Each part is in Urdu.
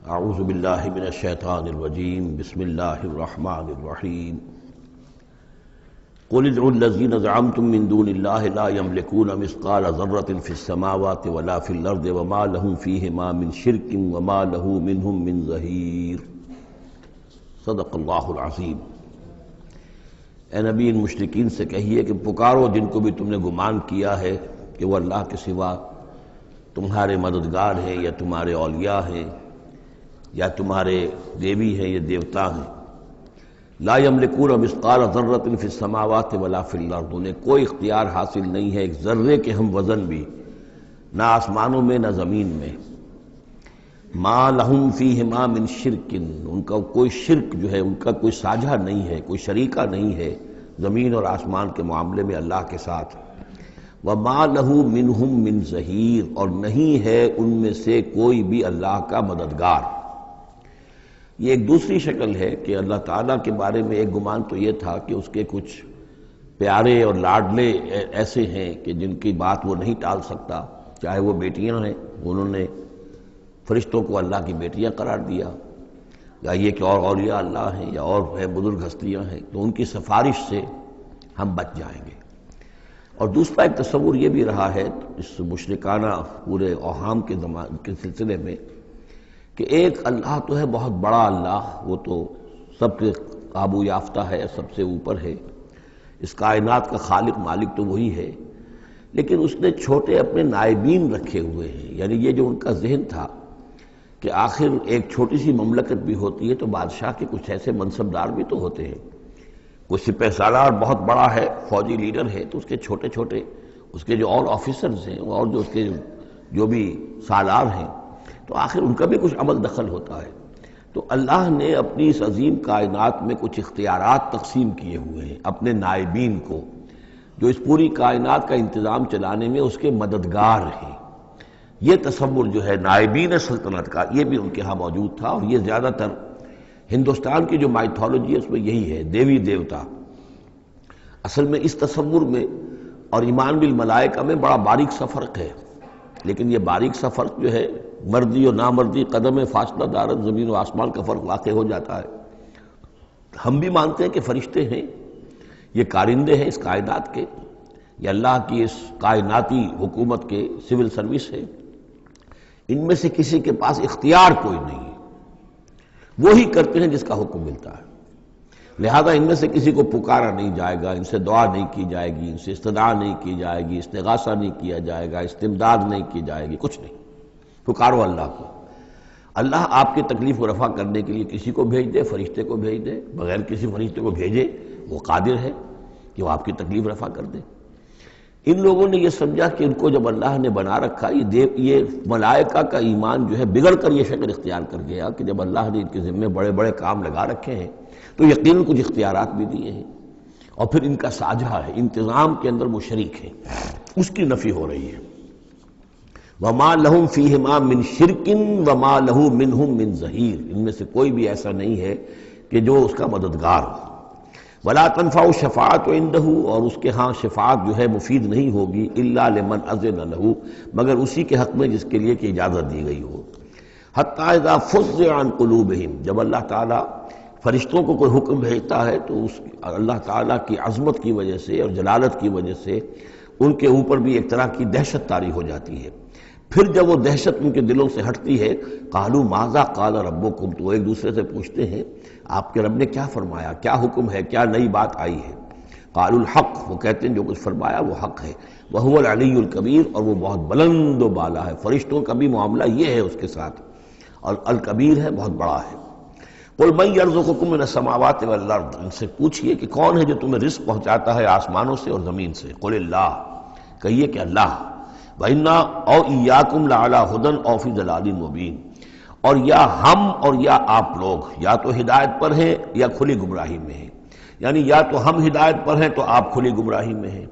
اعوذ باللہ من الشیطان الرجیم بسم اللہ الرحمن الرحیم قل ادعوا الذین زعمتم من دون اللہ لا یملکون مثقال ذرۃ فی السماوات ولا فی الارض وما لهم فیہما من شرک وما له منہم من ظہیر۔ صدق اللہ العظیم۔ اے نبی، ان مشرکین سے کہیے کہ پکارو جن کو بھی تم نے گمان کیا ہے کہ وہ اللہ کے سوا تمہارے مددگار ہیں یا تمہارے اولیاء ہیں یا تمہارے دیوی ہیں یا دیوتا ہیں۔ لا یملکون مثقال ذرۃ فی السماوات ولا فی الارض، انہیں کوئی اختیار حاصل نہیں ہے ایک ذرے کے ہم وزن بھی، نہ آسمانوں میں نہ زمین میں۔ ما لہم فیہما من شرک، ان کا کوئی شرک جو ہے، ان کا کوئی ساجھا نہیں ہے، کوئی شریکہ نہیں ہے زمین اور آسمان کے معاملے میں اللہ کے ساتھ۔ وما لہ منہم من ظہیر، اور نہیں ہے ان میں سے کوئی بھی اللہ کا مددگار۔ یہ ایک دوسری شکل ہے کہ اللہ تعالیٰ کے بارے میں ایک گمان تو یہ تھا کہ اس کے کچھ پیارے اور لاڈلے ایسے ہیں کہ جن کی بات وہ نہیں ٹال سکتا، چاہے وہ بیٹیاں ہیں، انہوں نے فرشتوں کو اللہ کی بیٹیاں قرار دیا، یا یہ کہ اور اولیاء اللہ ہیں یا اور ہے بزرگ ہستیاں ہیں، تو ان کی سفارش سے ہم بچ جائیں گے۔ اور دوسرا ایک تصور یہ بھی رہا ہے اس مشرکانہ پورے اوہام کے سلسلے میں کہ ایک اللہ تو ہے بہت بڑا اللہ، وہ تو سب کے قابو یافتہ ہے، سب سے اوپر ہے، اس کائنات کا خالق مالک تو وہی ہے، لیکن اس نے چھوٹے اپنے نائبین رکھے ہوئے ہیں۔ یعنی یہ جو ان کا ذہن تھا کہ آخر ایک چھوٹی سی مملکت بھی ہوتی ہے تو بادشاہ کے کچھ ایسے منصبدار بھی تو ہوتے ہیں، کوئی سپہ سالار بہت بڑا ہے، فوجی لیڈر ہے، تو اس کے چھوٹے چھوٹے اس کے جو اور آفیسرز ہیں اور جو اس کے جو بھی سالار ہیں، تو آخر ان کا بھی کچھ عمل دخل ہوتا ہے۔ تو اللہ نے اپنی اس عظیم کائنات میں کچھ اختیارات تقسیم کیے ہوئے ہیں اپنے نائبین کو، جو اس پوری کائنات کا انتظام چلانے میں اس کے مددگار ہیں۔ یہ تصور جو ہے نائبین سلطنت کا، یہ بھی ان کے ہاں موجود تھا، اور یہ زیادہ تر ہندوستان کی جو مائتھولوجی ہے اس میں یہی ہے، دیوی دیوتا۔ اصل میں اس تصور میں اور ایمان بالملائکہ میں بڑا باریک سا فرق ہے، لیکن یہ باریک سا فرق جو ہے مردی اور نامردی قدم فاصلہ دارت زمین و آسمان کا فرق واقع ہو جاتا ہے۔ ہم بھی مانتے ہیں کہ فرشتے ہیں، یہ کارندے ہیں اس کائنات کے، یہ اللہ کی اس کائناتی حکومت کے سول سروس ہے، ان میں سے کسی کے پاس اختیار کوئی نہیں ہے، وہی کرتے ہیں جس کا حکم ملتا ہے، لہذا ان میں سے کسی کو پکارا نہیں جائے گا، ان سے دعا نہیں کی جائے گی، ان سے استدعا نہیں کی جائے گی، استغاثہ نہیں کیا جائے گا، استمداد نہیں کی جائے گی، کچھ نہیں۔ پکارو اللہ کو، اللہ آپ کی تکلیف کو رفع کرنے کے لیے کسی کو بھیج دے، فرشتے کو بھیج دے، بغیر کسی فرشتے کو بھیجے وہ قادر ہے کہ وہ آپ کی تکلیف رفع کر دے۔ ان لوگوں نے یہ سمجھا کہ ان کو جب اللہ نے بنا رکھا، یہ ملائکہ کا ایمان جو ہے بگڑ کر یہ شکل اختیار کر گیا کہ جب اللہ نے ان کے ذمے بڑے بڑے کام لگا رکھے ہیں تو یقیناً کچھ اختیارات بھی دیے ہیں، اور پھر ان کا ساجھا ہے، انتظام کے اندر وہ شریک ہے، اس کی نفی ہو رہی ہے۔ وما لہم فیہما من شرک وما لہ منہم من ظہیر، ان میں سے کوئی بھی ایسا نہیں ہے کہ جو اس کا مددگار ہو۔ ولا تنفع الشفاعۃ عندہ، اور اس کے ہاں شفاعت جو ہے مفید نہیں ہوگی الا لمن اذن لہ، مگر اسی کے حق میں جس کے لیے کہ اجازت دی گئی ہو۔ حتی اذا فزع عن قلوبہم، جب اللہ تعالیٰ فرشتوں کو کوئی حکم بھیجتا ہے تو اس اللہ تعالیٰ کی عظمت کی وجہ سے اور جلالت کی وجہ سے ان کے اوپر بھی ایک طرح کی دہشت طاری ہو جاتی ہے۔ پھر جب وہ دہشت ان کے دلوں سے ہٹتی ہے، قالوا ماذا قال ربکم، تو وہ ایک دوسرے سے پوچھتے ہیں آپ کے رب نے کیا فرمایا، کیا حکم ہے، کیا نئی بات آئی ہے۔ قالوا الحق، وہ کہتے ہیں جو کچھ فرمایا وہ حق ہے، وہو العلی الکبیر، اور وہ بہت بلند و بالا ہے، فرشتوں کا بھی معاملہ یہ ہے اس کے ساتھ، اور الکبیر ہے، بہت بڑا ہے۔ قل من یرزقکم من السماوات والارض، ان سے پوچھئے کہ کون ہے جو تمہیں رزق پہنچاتا ہے آسمانوں سے اور زمین سے۔ قل اللہ، کہیے کہ اللہ۔ وَإِنَّا أَوْ إِيَّاكُمْ لَعَلَىٰ هُدًى أَوْ فِي ضَلَالٍ مُّبِينٍ، اور یا ہم اور یا آپ لوگ یا تو ہدایت پر ہیں یا کھلی گمراہی میں ہیں، یعنی یا تو ہم ہدایت پر ہیں تو آپ کھلی گمراہی میں ہیں،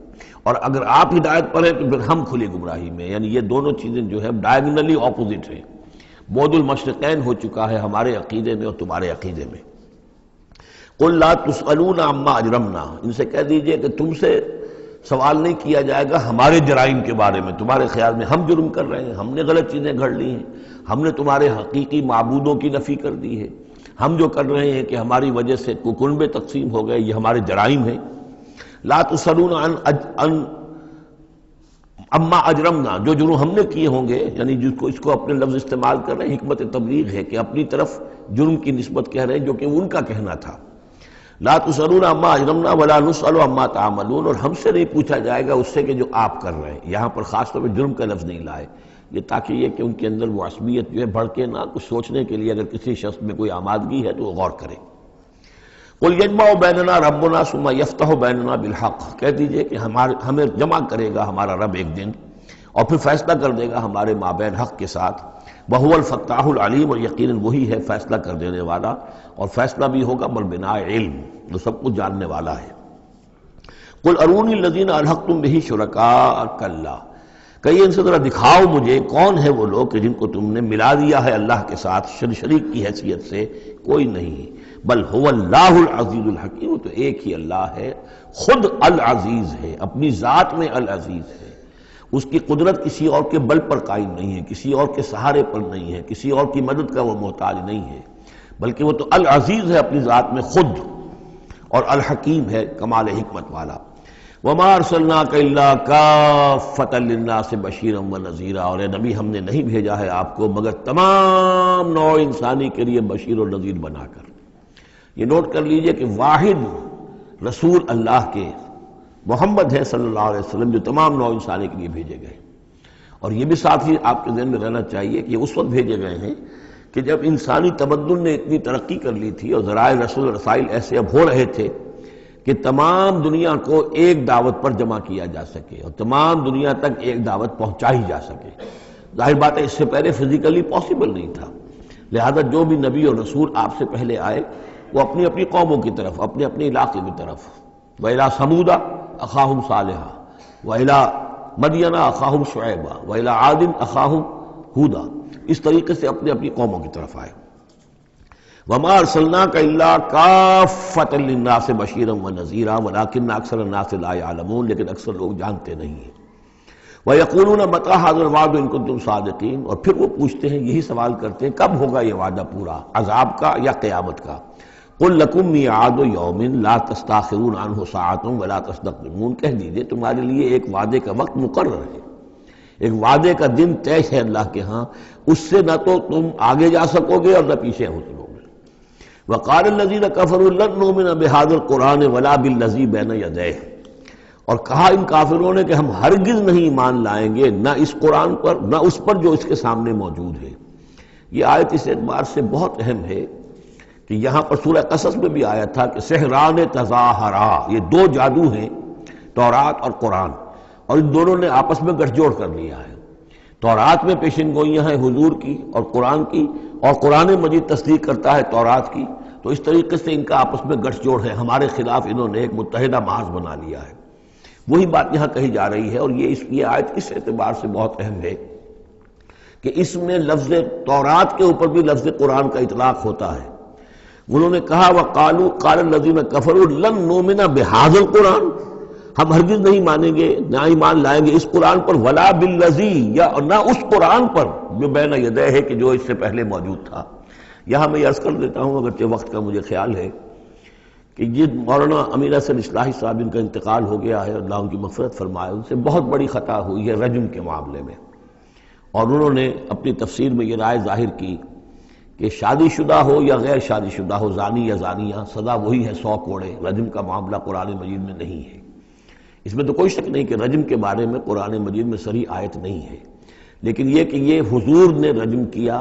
اور اگر آپ ہدایت پر ہیں تو پھر ہم کھلی گمراہی میں ہیں، یعنی یہ دونوں چیزیں جو ہے ڈائیگنلی اپوزٹ ہیں، بعد المشرقین ہو چکا ہے ہمارے عقیدے میں اور تمہارے عقیدے میں۔ قُل لَا تُسْأَلُونَ عَمَّا أَجْرَمْنَا، ان سے کہہ دیجئے کہ تم سے سوال نہیں کیا جائے گا ہمارے جرائم کے بارے میں، تمہارے خیال میں ہم جرم کر رہے ہیں، ہم نے غلط چیزیں گھڑ لی ہیں، ہم نے تمہارے حقیقی معبودوں کی نفی کر دی ہے، ہم جو کر رہے ہیں کہ ہماری وجہ سے کنبے تقسیم ہو گئے، یہ ہمارے جرائم ہیں۔ لا تسألون عن اما اجرمنا، جو جرم ہم نے کیے ہوں گے، یعنی جس کو اس کو اپنے لفظ استعمال کر رہے ہیں، حکمت تبلیغ ہے کہ اپنی طرف جرم کی نسبت کہہ رہے ہیں جو کہ ان کا کہنا تھا۔ لا تسألون عما اجرمنا ولا نسأل عما تعملون، اور ہم سے نہیں پوچھا جائے گا اس سے کہ جو آپ کر رہے ہیں۔ یہاں پر خاص طور پہ جرم کا لفظ نہیں لائے، یہ تاکہ یہ کہ ان کے اندر وہ عصبیت جو ہے بھڑکے نہ، کچھ سوچنے کے لیے اگر کسی شخص میں کوئی آمادگی ہے تو وہ غور کرے۔ قل یجمع بیننا ربنا ثم یفتح بیننا بالحق، کہہ دیجئے کہ ہمیں جمع کرے گا ہمارا رب ایک دن اور پھر فیصلہ کر دے گا ہمارے مابین حق کے ساتھ۔ وہو الفتاح العلیم، اور یقیناً وہی ہے فیصلہ کر دینے والا، اور فیصلہ بھی ہوگا بالبناء علم، وہ سب کچھ جاننے والا ہے۔ قل ارونی الذین الحقتم بہ شرکاء کلا، کہیے ان سے ذرا دکھاؤ مجھے کون ہے وہ لوگ کہ جن کو تم نے ملا دیا ہے اللہ کے ساتھ شریک کی حیثیت سے، کوئی نہیں۔ بل هو اللہ العزیز الحکیم، وہ تو ایک ہی اللہ ہے، خود العزیز ہے، اپنی ذات میں العزیز ہے، اس کی قدرت کسی اور کے بل پر قائم نہیں ہے، کسی اور کے سہارے پر نہیں ہے، کسی اور کی مدد کا وہ محتاج نہیں ہے، بلکہ وہ تو العزیز ہے اپنی ذات میں خود، اور الحکیم ہے کمال حکمت والا۔ وما ارسلناک الا کافۃ للناس بشیرا ونذیرا، اور اے نبی ہم نے نہیں بھیجا ہے آپ کو مگر تمام نوع انسانی کے لیے بشیر و نذیر بنا کر۔ یہ نوٹ کر لیجئے کہ واحد رسول اللہ کے محمد ہے صلی اللہ علیہ وسلم جو تمام نوع انسانی کے لیے بھیجے گئے، اور یہ بھی ساتھ ہی آپ کے ذہن میں رہنا چاہیے کہ یہ اس وقت بھیجے گئے ہیں کہ جب انسانی تمدن نے اتنی ترقی کر لی تھی اور ذرائع رسول رسائل ایسے اب ہو رہے تھے کہ تمام دنیا کو ایک دعوت پر جمع کیا جا سکے اور تمام دنیا تک ایک دعوت پہنچائی جا سکے۔ ظاہر بات ہے اس سے پہلے فزیکلی پاسبل نہیں تھا، لہذا جو بھی نبی اور رسول آپ سے پہلے آئے وہ اپنی اپنی قوموں کی طرف، اپنے اپنے علاقے کی طرف، وَإِلَىٰ ثَمُودَ أَخَاهُمْ صَالِحًا وَإِلَىٰ مَدْيَنَ أَخَاهُمْ شُعَيْبًا وَإِلَىٰ عَادٍ أَخَاهُمْ هُودًا، اس طریقے سے اپنے اپنی قوموں کی طرف آئے۔ وَمَا أَرْسَلْنَاكَ إِلَّا كَافَّةً لِلنَّاسِ بَشِيرًا وَنَذِيرًا وَلَٰكِنَّ أَكْثَرَ النَّاسِ لَا يَعْلَمُونَ، لیکن اکثر لوگ جانتے نہیں ہیں۔ وَيَقُولُونَ مَتَىٰ هَٰذَا الْوَعْدُ إِن كُنتُمْ صَادِقِينَ، اور پھر وہ پوچھتے ہیں، یہی سوال کرتے ہیں کب ہوگا یہ وعدہ پورا، عذاب کا یا قیامت کا۔ قُل لَكُم مِّيعَادُ يَوْمٍ لَا تَسْتَأْخِرُونَ عَنْهُ سَاعَةٌ وَلَا تَسْتَقْدِمُونَ، کہہ دیجئے تمہارے لیے ایک وعدے کا وقت مقرر ہے، ایک وعدے کا دن طے ہے اللہ کے ہاں، اس سے نہ تو تم آگے جا سکو گے اور نہ پیچھے ہو سکو گے۔ وَقَالَ الَّذِينَ كَفَرُوا لَن نُّؤْمِنَ بِهَٰذَا الْقُرْآنِ وَلَا بِالَّذِي بَيْنَ يَدَيْهِ، اور کہا ان کافروں نے کہ ہم ہرگز نہیں ایمان لائیں گے نہ اس قرآن پر نہ اس پر جو اس کے سامنے موجود ہے۔ یہ آیت اس اعتبار سے بہت اہم ہے کہ یہاں پر سورہ قصص میں بھی آیا تھا کہ سحران تظاہرا، یہ دو جادو ہیں، تورات اور قرآن، اور ان دونوں نے آپس میں گٹھ جوڑ کر لیا ہے۔ تورات میں پیشن گوئیاں ہیں حضور کی اور قرآن کی، اور قرآن مجید تصدیق کرتا ہے تورات کی، تو اس طریقے سے ان کا آپس میں گٹھ جوڑ ہے، ہمارے خلاف انہوں نے ایک متحدہ محاذ بنا لیا ہے۔ وہی بات یہاں کہی جا رہی ہے، اور یہ آیت اس اعتبار سے بہت اہم ہے کہ اس میں لفظ تورات کے اوپر بھی لفظ قرآن کا اطلاق ہوتا ہے۔ انہوں نے کہا وَقَالُوا قَالَ الَّذِينَ كَفَرُوا لَن نُّؤْمِنَ بِهَٰذَا الْقُرْآنِ، ہم ہرگز نہیں مانیں گے نہ ایمان لائیں گے اس قرآن پر، ولا بالذی، یا نہ اس قرآن پر جو بین یدہ ہے کہ جو اس سے پہلے موجود تھا۔ یہاں میں یہ عرض کر دیتا ہوں اگرچہ وقت کا مجھے خیال ہے کہ یہ مولانا امیر حسن اصلاحی صاحب ان کا انتقال ہو گیا ہے، اللہ ان کی مغفرت فرمائے، ان سے بہت بڑی خطا ہوئی ہے رجم کے معاملے میں، اور انہوں نے اپنی تفسیر میں یہ رائے ظاہر کی کہ شادی شدہ ہو یا غیر شادی شدہ ہو، زانی یا زانیہ، سزا وہی ہے 100 کوڑے۔ رجم کا معاملہ قرآن مجید میں نہیں ہے، اس میں تو کوئی شک نہیں کہ رجم کے بارے میں قرآن مجید میں صریح آیت نہیں ہے، لیکن یہ کہ یہ حضور نے رجم کیا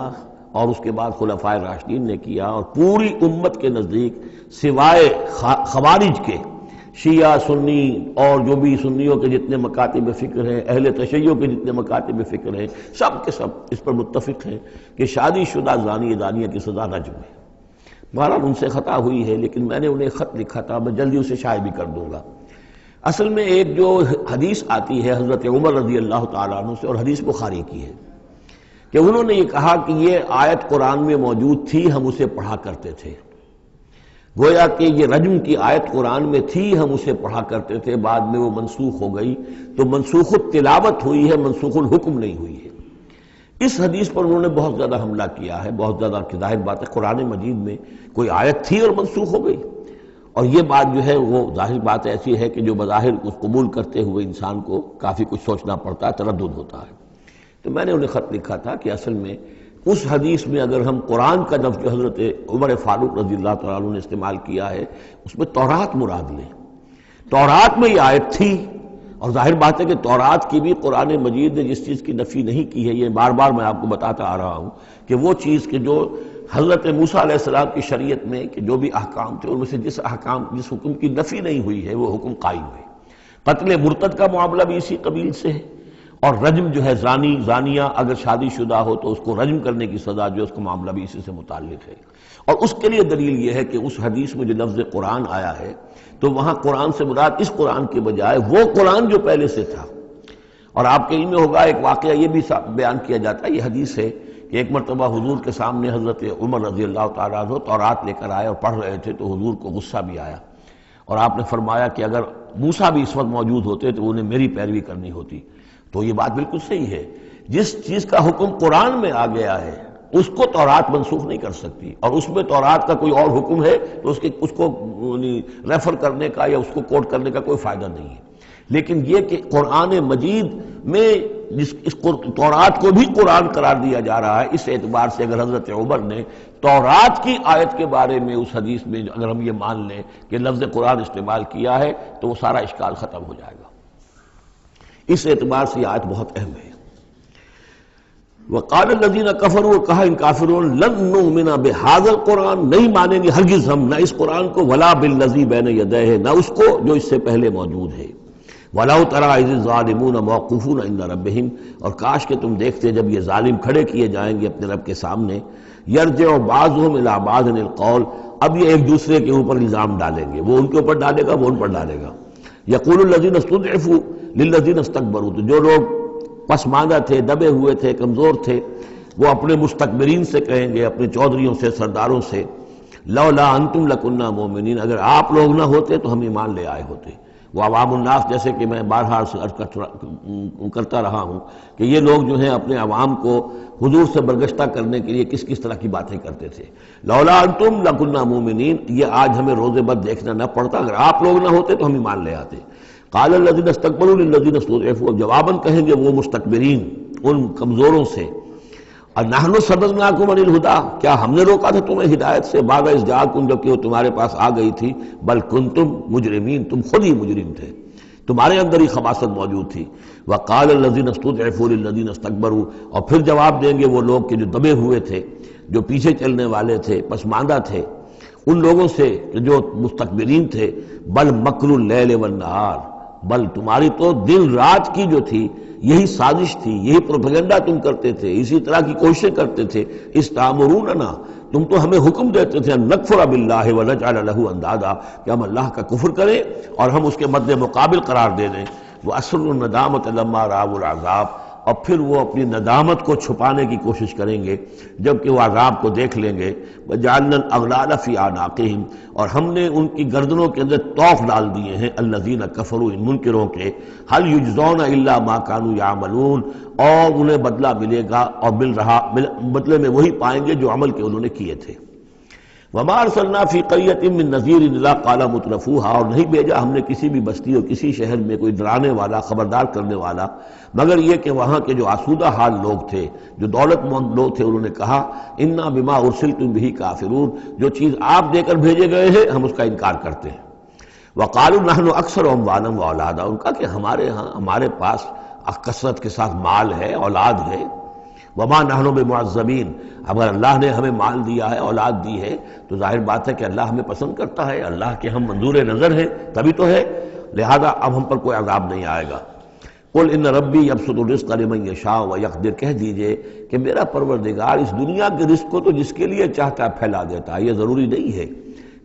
اور اس کے بعد خلفائے راشدین نے کیا، اور پوری امت کے نزدیک سوائے خوارج کے، شیعہ سنی اور جو بھی سنیوں کے جتنے مکاتب فکر ہیں، اہل تشیع کے جتنے مکاتب فکر ہیں، سب کے سب اس پر متفق ہیں کہ شادی شدہ زانی دانیہ کی سزا رجم ہے۔ بہرحال ان سے خطا ہوئی ہے، لیکن میں نے انہیں خط لکھا تھا، میں جلدی اسے شائع بھی کر دوں گا۔ اصل میں ایک جو حدیث آتی ہے حضرت عمر رضی اللہ تعالیٰ عنہ سے، اور حدیث بخاری کی ہے، کہ انہوں نے یہ کہا کہ یہ آیت قرآن میں موجود تھی، ہم اسے پڑھا کرتے تھے۔ گویا کہ یہ رجم کی آیت قرآن میں تھی، ہم اسے پڑھا کرتے تھے، بعد میں وہ منسوخ ہو گئی، تو منسوخ التلاوت ہوئی ہے، منسوخ الحکم نہیں ہوئی ہے۔ اس حدیث پر انہوں نے بہت زیادہ حملہ کیا ہے، بہت زیادہ، کہ ظاہر بات ہے قرآن مجید میں کوئی آیت تھی اور منسوخ ہو گئی، اور یہ بات جو ہے وہ ظاہر بات ایسی ہے کہ جو بظاہر اس قبول کرتے ہوئے انسان کو کافی کچھ سوچنا پڑتا ہے، تردد ہوتا ہے۔ تو میں نے انہیں خط لکھا تھا کہ اصل میں اس حدیث میں اگر ہم قرآن کا لفظ جو حضرت عمر فاروق رضی اللہ تعالیٰ عنہ نے استعمال کیا ہے، اس میں تورات مراد لیں۔ تورات میں یہ آیت تھی، اور ظاہر بات ہے کہ تورات کی بھی قرآن مجید نے جس چیز کی نفی نہیں کی ہے، یہ بار بار میں آپ کو بتاتا آ رہا ہوں کہ وہ چیز کہ جو حضرت موسیٰ علیہ السلام کی شریعت میں کہ جو بھی احکام تھے ان میں سے جس حکم کی نفی نہیں ہوئی ہے وہ حکم قائم ہے۔ قتل مرتد کا معاملہ بھی اسی قبیل سے ہے، اور رجم جو ہے زانی زانیہ اگر شادی شدہ ہو تو اس کو رجم کرنے کی سزا جو ہے اس کا معاملہ بھی اسی سے متعلق ہے۔ اور اس کے لیے دلیل یہ ہے کہ اس حدیث میں جو لفظ قرآن آیا ہے تو وہاں قرآن سے مراد اس قرآن کے بجائے وہ قرآن جو پہلے سے تھا۔ اور آپ کے علم میں ہوگا ایک واقعہ یہ بھی بیان کیا جاتا ہے، یہ حدیث ہے کہ ایک مرتبہ حضور کے سامنے حضرت عمر رضی اللہ تعالیٰ عنہ تورات لے کر آئے اور پڑھ رہے تھے، تو حضور کو غصہ بھی آیا، اور آپ نے فرمایا کہ اگر موسیٰ بھی اس وقت موجود ہوتے تو انہیں میری پیروی کرنی ہوتی۔ تو یہ بات بالکل صحیح ہے، جس چیز کا حکم قرآن میں آ گیا ہے اس کو تورات منسوخ نہیں کر سکتی، اور اس میں تورات کا کوئی اور حکم ہے تو اس کو ریفر کرنے کا یا اس کو کوٹ کرنے کا کوئی فائدہ نہیں ہے۔ لیکن یہ کہ قرآن مجید میں اس تورات کو بھی قرآن قرار دیا جا رہا ہے، اس اعتبار سے اگر حضرت عمر نے تورات کی آیت کے بارے میں اس حدیث میں اگر ہم یہ مان لیں کہ لفظ قرآن استعمال کیا ہے تو وہ سارا اشکال ختم ہو جائے گا۔ اس اعتبار سے یہ آیت بہت اہم ہے۔ وقال الذین کفروا، کہا ان کافروں نے، لن نؤمن بہذا القرآن، نہیں مانیں گے ہرگز ہم نہ اس قرآن کو، ولا بالذی بین یدیہ، نہ اس کو جو اس سے پہلے موجود ہے۔ وَلَوْ تَرَىٰ إِذِ الظَّالِمُونَ مَوْقُوفُونَ عِندَ رَبِّهِمْ، اور کاش کہ تم دیکھتے جب یہ ظالم کھڑے کیے جائیں گے اپنے رب کے سامنے، يَرْجِعُ بَعْضُهُمْ إِلَىٰ بَعْضٍ الْقَوْلَ، اب یہ ایک دوسرے کے اوپر الزام ڈالیں گے، وہ ان کے اوپر ڈالے گا، وہ ان پر ڈالے گا۔ يَقُولُ الَّذِينَ اسْتُضْعِفُوا لِلَّذِينَ اسْتَكْبَرُوا، تو جو لوگ پسماندہ تھے، دبے ہوئے تھے، کمزور تھے، وہ اپنے مستکبرین سے کہیں گے، اپنے چودھریوں سے، سرداروں سے، لولا انتم لکنا مومنین، اگر آپ لوگ نہ ہوتے تو ہم ایمان لے آئے ہوتے۔ وہ عوام الناس، جیسے کہ میں بارہا کرتا رہا ہوں کہ یہ لوگ جو ہیں اپنے عوام کو حضور سے برگشتہ کرنے کے لیے کس کس طرح کی باتیں کرتے تھے۔ لولا انتم لکنا مومنین، یہ آج ہمیں روز بد دیکھنا نہ پڑتا، اگر آپ لوگ نہ ہوتے تو ہم ایمان لے آتے۔ قال الذین استکبروا للذین استضعفوا، جواباً کہیں گے وہ مستکبرین ان کمزوروں سے، نحن صددناکم عن الہدی، کیا ہم نے روکا تھا تمہیں ہدایت سے، بعد اذ جاءکم، جبکہ وہ تمہارے پاس آ گئی تھی، بل کنتم مجرمین، تم خود ہی مجرم تھے، تمہارے اندر ہی خباثت موجود تھی۔ وقال الذین استضعفوا للذین استکبروا، اور پھر جواب دیں گے وہ لوگ کہ جو دبے ہوئے تھے، جو پیچھے چلنے والے تھے، پسماندہ تھے، ان لوگوں سے جو مستکبرین تھے، بل مکر اللیل والنہار، بل تمہاری تو دن رات کی جو تھی یہی سازش تھی، یہی پروپیگنڈا تم کرتے تھے، اسی طرح کی کوششیں کرتے تھے۔ استامروننا، تم تو ہمیں حکم دیتے تھے، ان نکفر باللہ ونجعل لہ اندادا، کہ ہم اللہ کا کفر کریں اور ہم اس کے مد مقابل قرار دے دیں۔ واسروا الندامۃ لما رأوا العذاب، اور پھر وہ اپنی ندامت کو چھپانے کی کوشش کریں گے جبکہ وہ عذاب کو دیکھ لیں گے۔ وجعلنا الاغلال فی اعناقہم، اور ہم نے ان کی گردنوں کے اندر طوق ڈال دیے ہیں، الذین کفروا، ان منکروں کے، هل یجزون الا ما كانوا یعملون، اور انہیں بدلہ ملے گا اور مل رہا، بدلے میں وہی پائیں گے جو عمل کے انہوں نے کیے تھے۔ وما ارسلنا فی قریۃ من نذیر الا قال مترفوها، اور نہیں بھیجا ہم نے کسی بھی بستی اور کسی شہر میں کوئی ڈرانے والا، خبردار کرنے والا، مگر یہ کہ وہاں کے جو آسودہ حال لوگ تھے، جو دولت مند لوگ تھے، انہوں نے کہا انا بما ارسلتم به کافرون، جو چیز آپ دے کر بھیجے گئے ہیں ہم اس کا انکار کرتے ہیں۔ وقالوا نحن اکثر اموالا واولادا، ان کا کہ ہمارے ہاں، ہمارے پاس کثرت کے ساتھ مال ہے، اولاد ہے۔ وما نحن بمعذبین، اگر اللہ نے ہمیں مال دیا ہے، اولاد دی ہے، تو ظاہر بات ہے کہ اللہ ہمیں پسند کرتا ہے، اللہ کے ہم منظور نظر ہیں، تبھی تو ہے، لہذا اب ہم پر کوئی عذاب نہیں آئے گا۔ قل ان ربی یبسط الرزق لمن یشاء ویقدر، کہہ دیجئے کہ میرا پروردگار اس دنیا کے رزق کو تو جس کے لیے چاہتا ہے پھیلا دیتا ہے، یہ ضروری نہیں ہے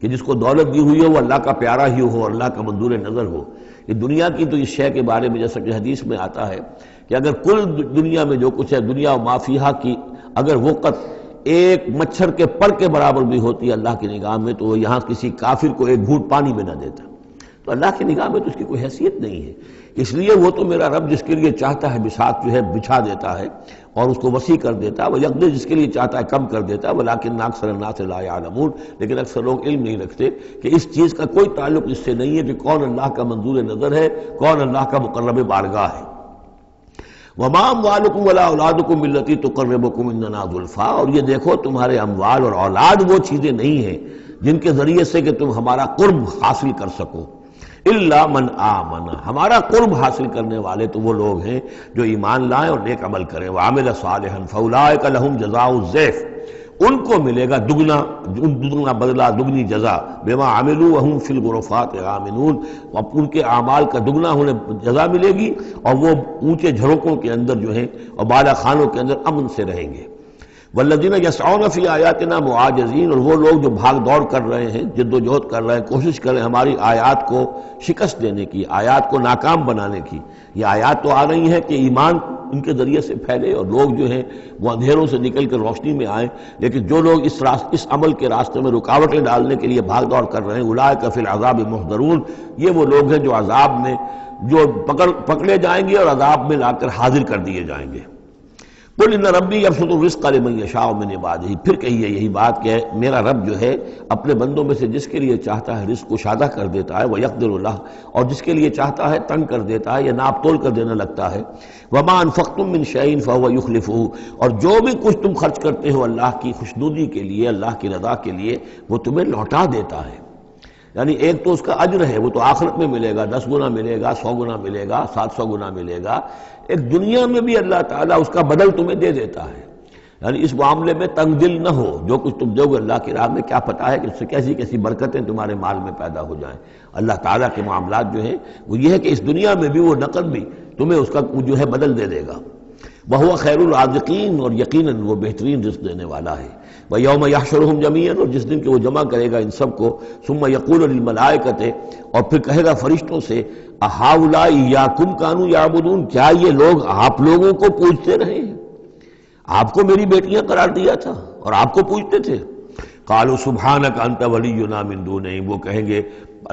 کہ جس کو دولت دی ہوئی ہو وہ اللہ کا پیارا ہی ہو، اللہ کا منظور نظر ہو۔ یہ دنیا کی تو اس شے کے بارے میں جیسا کہ حدیث میں آتا ہے کہ اگر کل دنیا میں جو کچھ ہے، دنیا و ما فیہا کی اگر وقت ایک مچھر کے پر کے برابر بھی ہوتی ہے اللہ کی نگاہ میں، تو وہ یہاں کسی کافر کو ایک گھونٹ پانی میں نہ دیتا، تو اللہ کی نگاہ میں تو اس کی کوئی حیثیت نہیں ہے۔ اس لیے وہ تو میرا رب جس کے لیے چاہتا ہے بساط جو ہے بچھا دیتا ہے اور اس کو وسیع کر دیتا ہے، وہ یقدر جس کے لیے چاہتا ہے کم کر دیتا ہے، ولیکن اکثر الناس لا یعلمون، لیکن اکثر لوگ علم نہیں رکھتے کہ اس چیز کا کوئی تعلق اس سے نہیں ہے کہ کون اللہ کا منظور نظر ہے، کون اللہ کا مقرب بارگاہ ہے۔ وما اموالکم ولا اولادکم بالتی تقربکم عندنا زلفیٰ، اور یہ دیکھو تمہارے اموال اور اولاد وہ چیزیں نہیں ہیں جن کے ذریعے سے کہ تم ہمارا قرب حاصل کر سکو، الا من آمن، ہمارا قرب حاصل کرنے والے تو وہ لوگ ہیں جو ایمان لائیں اور نیک عمل کریں، وعمل صالحا فاولئک لہم جزاء الضعف، ان کو ملے گا دگنا بدلہ، دگنی جزا، بما عملوا وہم فی الغرفات آمنون، ان کے اعمال کا دگنا انہیں جزا ملے گی اور وہ اونچے جھروکوں کے اندر جو ہیں اور بالا خانوں کے اندر امن سے رہیں گے۔ والذین یسعون فی آیاتنا معاجزین، اور وہ لوگ جو بھاگ دوڑ کر رہے ہیں، جد و جہد کر رہے ہیں، کوشش کر رہے ہیں ہماری آیات کو شکست دینے کی، آیات کو ناکام بنانے کی۔ یہ آیات تو آ رہی ہیں کہ ایمان ان کے ذریعے سے پھیلے اور لوگ جو ہیں وہ اندھیروں سے نکل کر روشنی میں آئیں، لیکن جو لوگ اس عمل کے راستے میں رکاوٹیں ڈالنے کے لیے بھاگ دوڑ کر رہے ہیں، اولئک فی العذاب محضرون، یہ وہ لوگ ہیں جو عذاب میں جو پکڑے جائیں گے اور عذاب میں لا کر حاضر کر دیے جائیں گے۔ قل ان ربی یبسط الرزق لمن یشاء من عبادہ، پھر کہیے یہی بات کہ میرا رب جو ہے اپنے بندوں میں سے جس کے لیے چاہتا ہے رزق کشادہ کر دیتا ہے، ویقدر لہ، اور جس کے لیے چاہتا ہے تنگ کر دیتا ہے یا ناپ تول کر دینے لگتا ہے۔ وما انفقتم من شیء فهو یخلفہ، اور جو بھی کچھ تم خرچ کرتے ہو اللہ کی خوشنودی کے لیے، اللہ کی رضا کے لیے، وہ تمہیں لوٹا دیتا ہے۔ یعنی ایک تو اس کا اجر ہے، وہ تو آخرت میں ملے گا، 10 گنا ملے گا، 100 گنا ملے گا، 700 گنا ملے گا، ایک دنیا میں بھی اللہ تعالیٰ اس کا بدل تمہیں دے دیتا ہے۔ یعنی اس معاملے میں تنگ دل نہ ہو، جو کچھ تم دو گے اللہ کی راہ میں کیا پتہ ہے کہ اس سے کیسی کیسی برکتیں تمہارے مال میں پیدا ہو جائیں۔ اللہ تعالیٰ کے معاملات جو ہیں وہ یہ ہے کہ اس دنیا میں بھی وہ نقد بھی تمہیں اس کا جو ہے بدل دے دے گا۔ وَهُوَ خَيْرُ الرَّازِقِينَ، اور یقیناً وہ بہترین رزق دینے والا ہے۔ وَيَوْمَ يَحْشُرُهُمْ جَمِيعًا، اور جس دن کہ وہ جمع کرے گا ان سب کو، ثُمَّ يَقُولُ لِلْمَلَائِكَةِ، اور پھر کہے گا فرشتوں سے، أَهَٰؤُلَاءِ إِيَّاكُمْ كَانُوا يَعْبُدُونَ، کیا یہ لوگ آپ لوگوں کو پوجتے رہے ہیں؟ آپ کو میری بیٹیاں قرار دیا تھا اور آپ کو پوجتے تھے۔ قالوا سبحانک انت ولینا من دونہم، وہ کہیں گے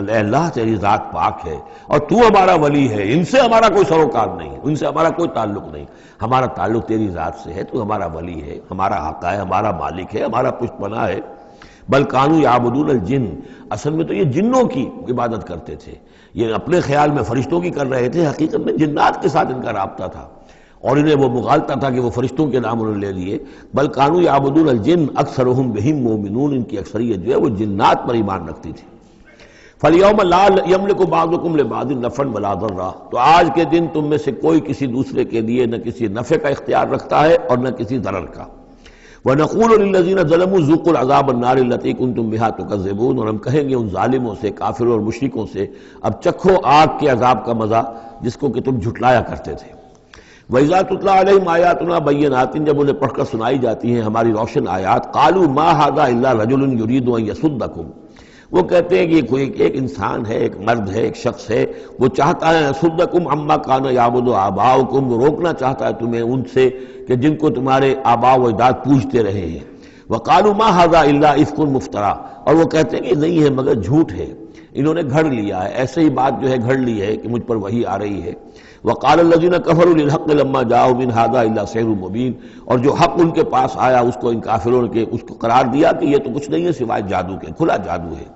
اے اللہ تیری ذات پاک ہے اور تو ہمارا ولی ہے، ان سے ہمارا کوئی سروکار نہیں، ان سے ہمارا کوئی تعلق نہیں، ہمارا تعلق تیری ذات سے ہے، تو ہمارا ولی ہے، ہمارا آقا ہے، ہمارا مالک ہے، ہمارا پشت پناہ ہے۔ بل کانوا یعبدون الجن، اصل میں تو یہ جنوں کی عبادت کرتے تھے، یہ اپنے خیال میں فرشتوں کی کر رہے تھے، حقیقت میں جنات کے ساتھ ان کا رابطہ تھا اور انہیں وہ مغالطہ تھا کہ وہ فرشتوں کے نام انہوں نے لے لیے۔ بل کانوا یعبدون الجن اکثرهم بهم مؤمنون، ان کی اکثریت جو ہے وہ جنات پر ایمان رکھتی تھی۔ فَالْيَوْمَ لَا يَمْلِكُ بَعْضُكُمْ لِبَعْضٍ نَفْعًا وَلَا ضَرًّا، تو آج کے دن تم میں سے کوئی کسی دوسرے کے لیے نہ کسی نفع کا اختیار رکھتا ہے اور نہ کسی ضرر کا۔ وَنَقُولُ لِلَّذِينَ ظَلَمُوا ذُوقُوا الْعَذَابَ النَّارِ الَّتِي كُنتُم بِهَا تُكَذِّبُونَ، اور ہم کہیں گے ان ظالموں سے، کافروں اور مشرکوں سے، اب چکھو آگ کے عذاب کا مزہ جس کو کہ تم جھٹلایا کرتے تھے۔ وَإِذَا تُتْلَىٰ عَلَيْهِمْ آيَاتُنَا بَيِّنَاتٍ، جب انہیں پڑھ کر سنائی جاتی ہیں ہماری روشن آیات، قَالُوا مَا هَٰذَا إِلَّا رَجُلٌ يُرِيدُ أَن يَصُدَّكُمْ، وہ کہتے ہیں کہ یہ کوئی ایک انسان ہے، ایک مرد ہے، ایک شخص ہے، وہ چاہتا ہے يَصُدَّكُمْ عَمَّا كَانَ يَعْبُدُ آبَاؤُكُمْ، وہ روکنا چاہتا ہے تمہیں ان سے کہ جن کو تمہارے آباء و اجداد پوجتے رہے ہیں۔ وَقَالُوا مَا هَٰذَا إِلَّا إِفْكٌ مُفْتَرًى، اور وہ کہتے ہیں کہ نہیں ہے مگر جھوٹ ہے، انہوں نے گھڑ لیا ہے، ایسے ہی بات جو ہے گھڑ لی ہے کہ مجھ پر وحی آ رہی ہے۔ وَقَالَ الَّذِينَ كَفَرُوا لِلْحَقِّ لَمَّا جَاءَهُمْ إِنْ هَٰذَا إِلَّا سِحْرٌ مُّبِينٌ، اور جو حق ان کے پاس آیا اس کو ان کافروں نے اس کو قرار دیا کہ یہ تو کچھ نہیں ہے سوائے جادو کے، کھلا جادو ہے۔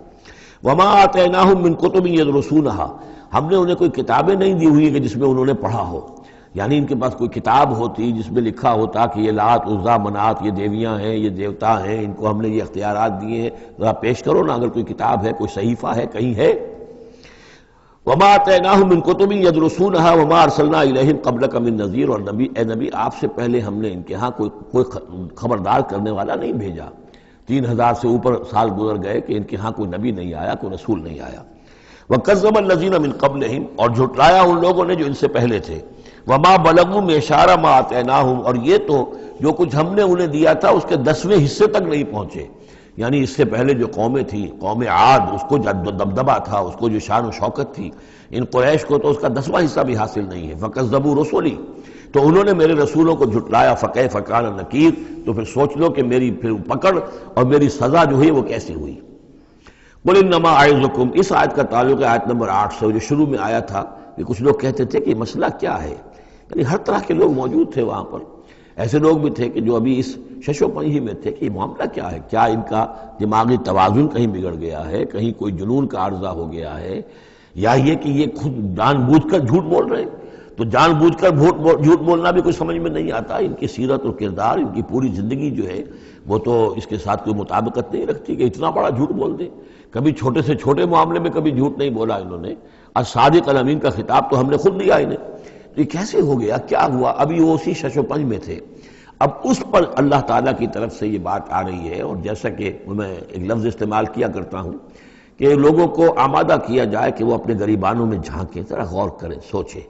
وَمَا آتَيْنَاهُم مِّن كُتُبٍ يَدْرُسُونَهَا، ہم نے انہیں کوئی کتابیں نہیں دی ہوئی کہ جس میں انہوں نے پڑھا ہو، یعنی ان کے پاس کوئی کتاب ہوتی جس میں لکھا ہوتا کہ یہ لات عزا منات یہ دیویاں ہیں، یہ دیوتا ہیں، ان کو ہم نے یہ اختیارات دیے ہیں، ذرا پیش کرو نا اگر کوئی کتاب ہے، کوئی صحیفہ ہے، کہیں ہے۔ وَمَا آتَيْنَاهُم مِّن كُتُبٍ يَدْرُسُونَهَا وَمَا أَرْسَلْنَا إِلَيْهِمْ قَبْلَكَ مِن نَذِيرٍ، اور نبی اے نبی آپ سے پہلے ہم نے ان کے ہاں کوئی خبردار کرنے والا نہیں بھیجا۔ 3000 سے اوپر سال گزر گئے کہ ان کے ہاں کوئی نبی نہیں آیا، کوئی رسول نہیں آیا۔ وَكَذَّبَ الَّذِينَ مِن قَبْلِهِمْ، اور جھٹلایا ان لوگوں نے جو ان سے پہلے تھے۔ وَمَا بَلَغُوا مِعْشَارَ مَا آتَيْنَاهُمْ، اور یہ تو جو کچھ ہم نے انہیں دیا تھا اس کے 10ویں حصے تک نہیں پہنچے، یعنی اس سے پہلے جو قومیں تھیں، قوم عاد، اس کو جو دبدبہ تھا، اس کو جو شان و شوکت تھی، ان قریش کو تو اس کا 10واں حصہ بھی حاصل نہیں ہے۔ فَكَذَّبُوا رُسُلِي، تو انہوں نے میرے رسولوں کو جھٹلایا، فکیف کان نکیر، تو پھر سوچ لو کہ میری پھر پکڑ اور میری سزا جو ہوئی وہ کیسی ہوئی۔ قل انما اعظکم، اس آیت کا تعلق ہے آیت نمبر 8 سے جو شروع میں آیا تھا کہ کچھ لوگ کہتے تھے کہ مسئلہ کیا ہے، یعنی ہر طرح کے لوگ موجود تھے وہاں پر، ایسے لوگ بھی تھے کہ جو ابھی اس شش و پنج ہی میں تھے کہ یہ معاملہ کیا ہے، کیا ان کا دماغی توازن کہیں بگڑ گیا ہے، کہیں کوئی جنون کا عارضہ ہو گیا ہے، یا یہ کہ یہ خود جان بوجھ کر جھوٹ بول رہے ہیں۔ تو جان بوجھ کر جھوٹ بولنا بھی کوئی سمجھ میں نہیں آتا، ان کی سیرت اور کردار، ان کی پوری زندگی جو ہے وہ تو اس کے ساتھ کوئی مطابقت نہیں رکھتی کہ اتنا بڑا جھوٹ بول دیں۔ کبھی چھوٹے سے چھوٹے معاملے میں کبھی جھوٹ نہیں بولا انہوں نے، الصادق الامین کا خطاب تو ہم نے خود دیا انہیں۔ یہ کیسے ہو گیا، کیا ہوا؟ ابھی وہ اسی شش و پنج میں تھے، اب اس پر اللہ تعالیٰ کی طرف سے یہ بات آ رہی ہے۔ اور جیسا کہ میں ایک لفظ استعمال کیا کرتا ہوں کہ لوگوں کو آمادہ کیا جائے کہ وہ اپنے گریبانوں میں جھانکیں، ذرا غور کریں، سوچیں،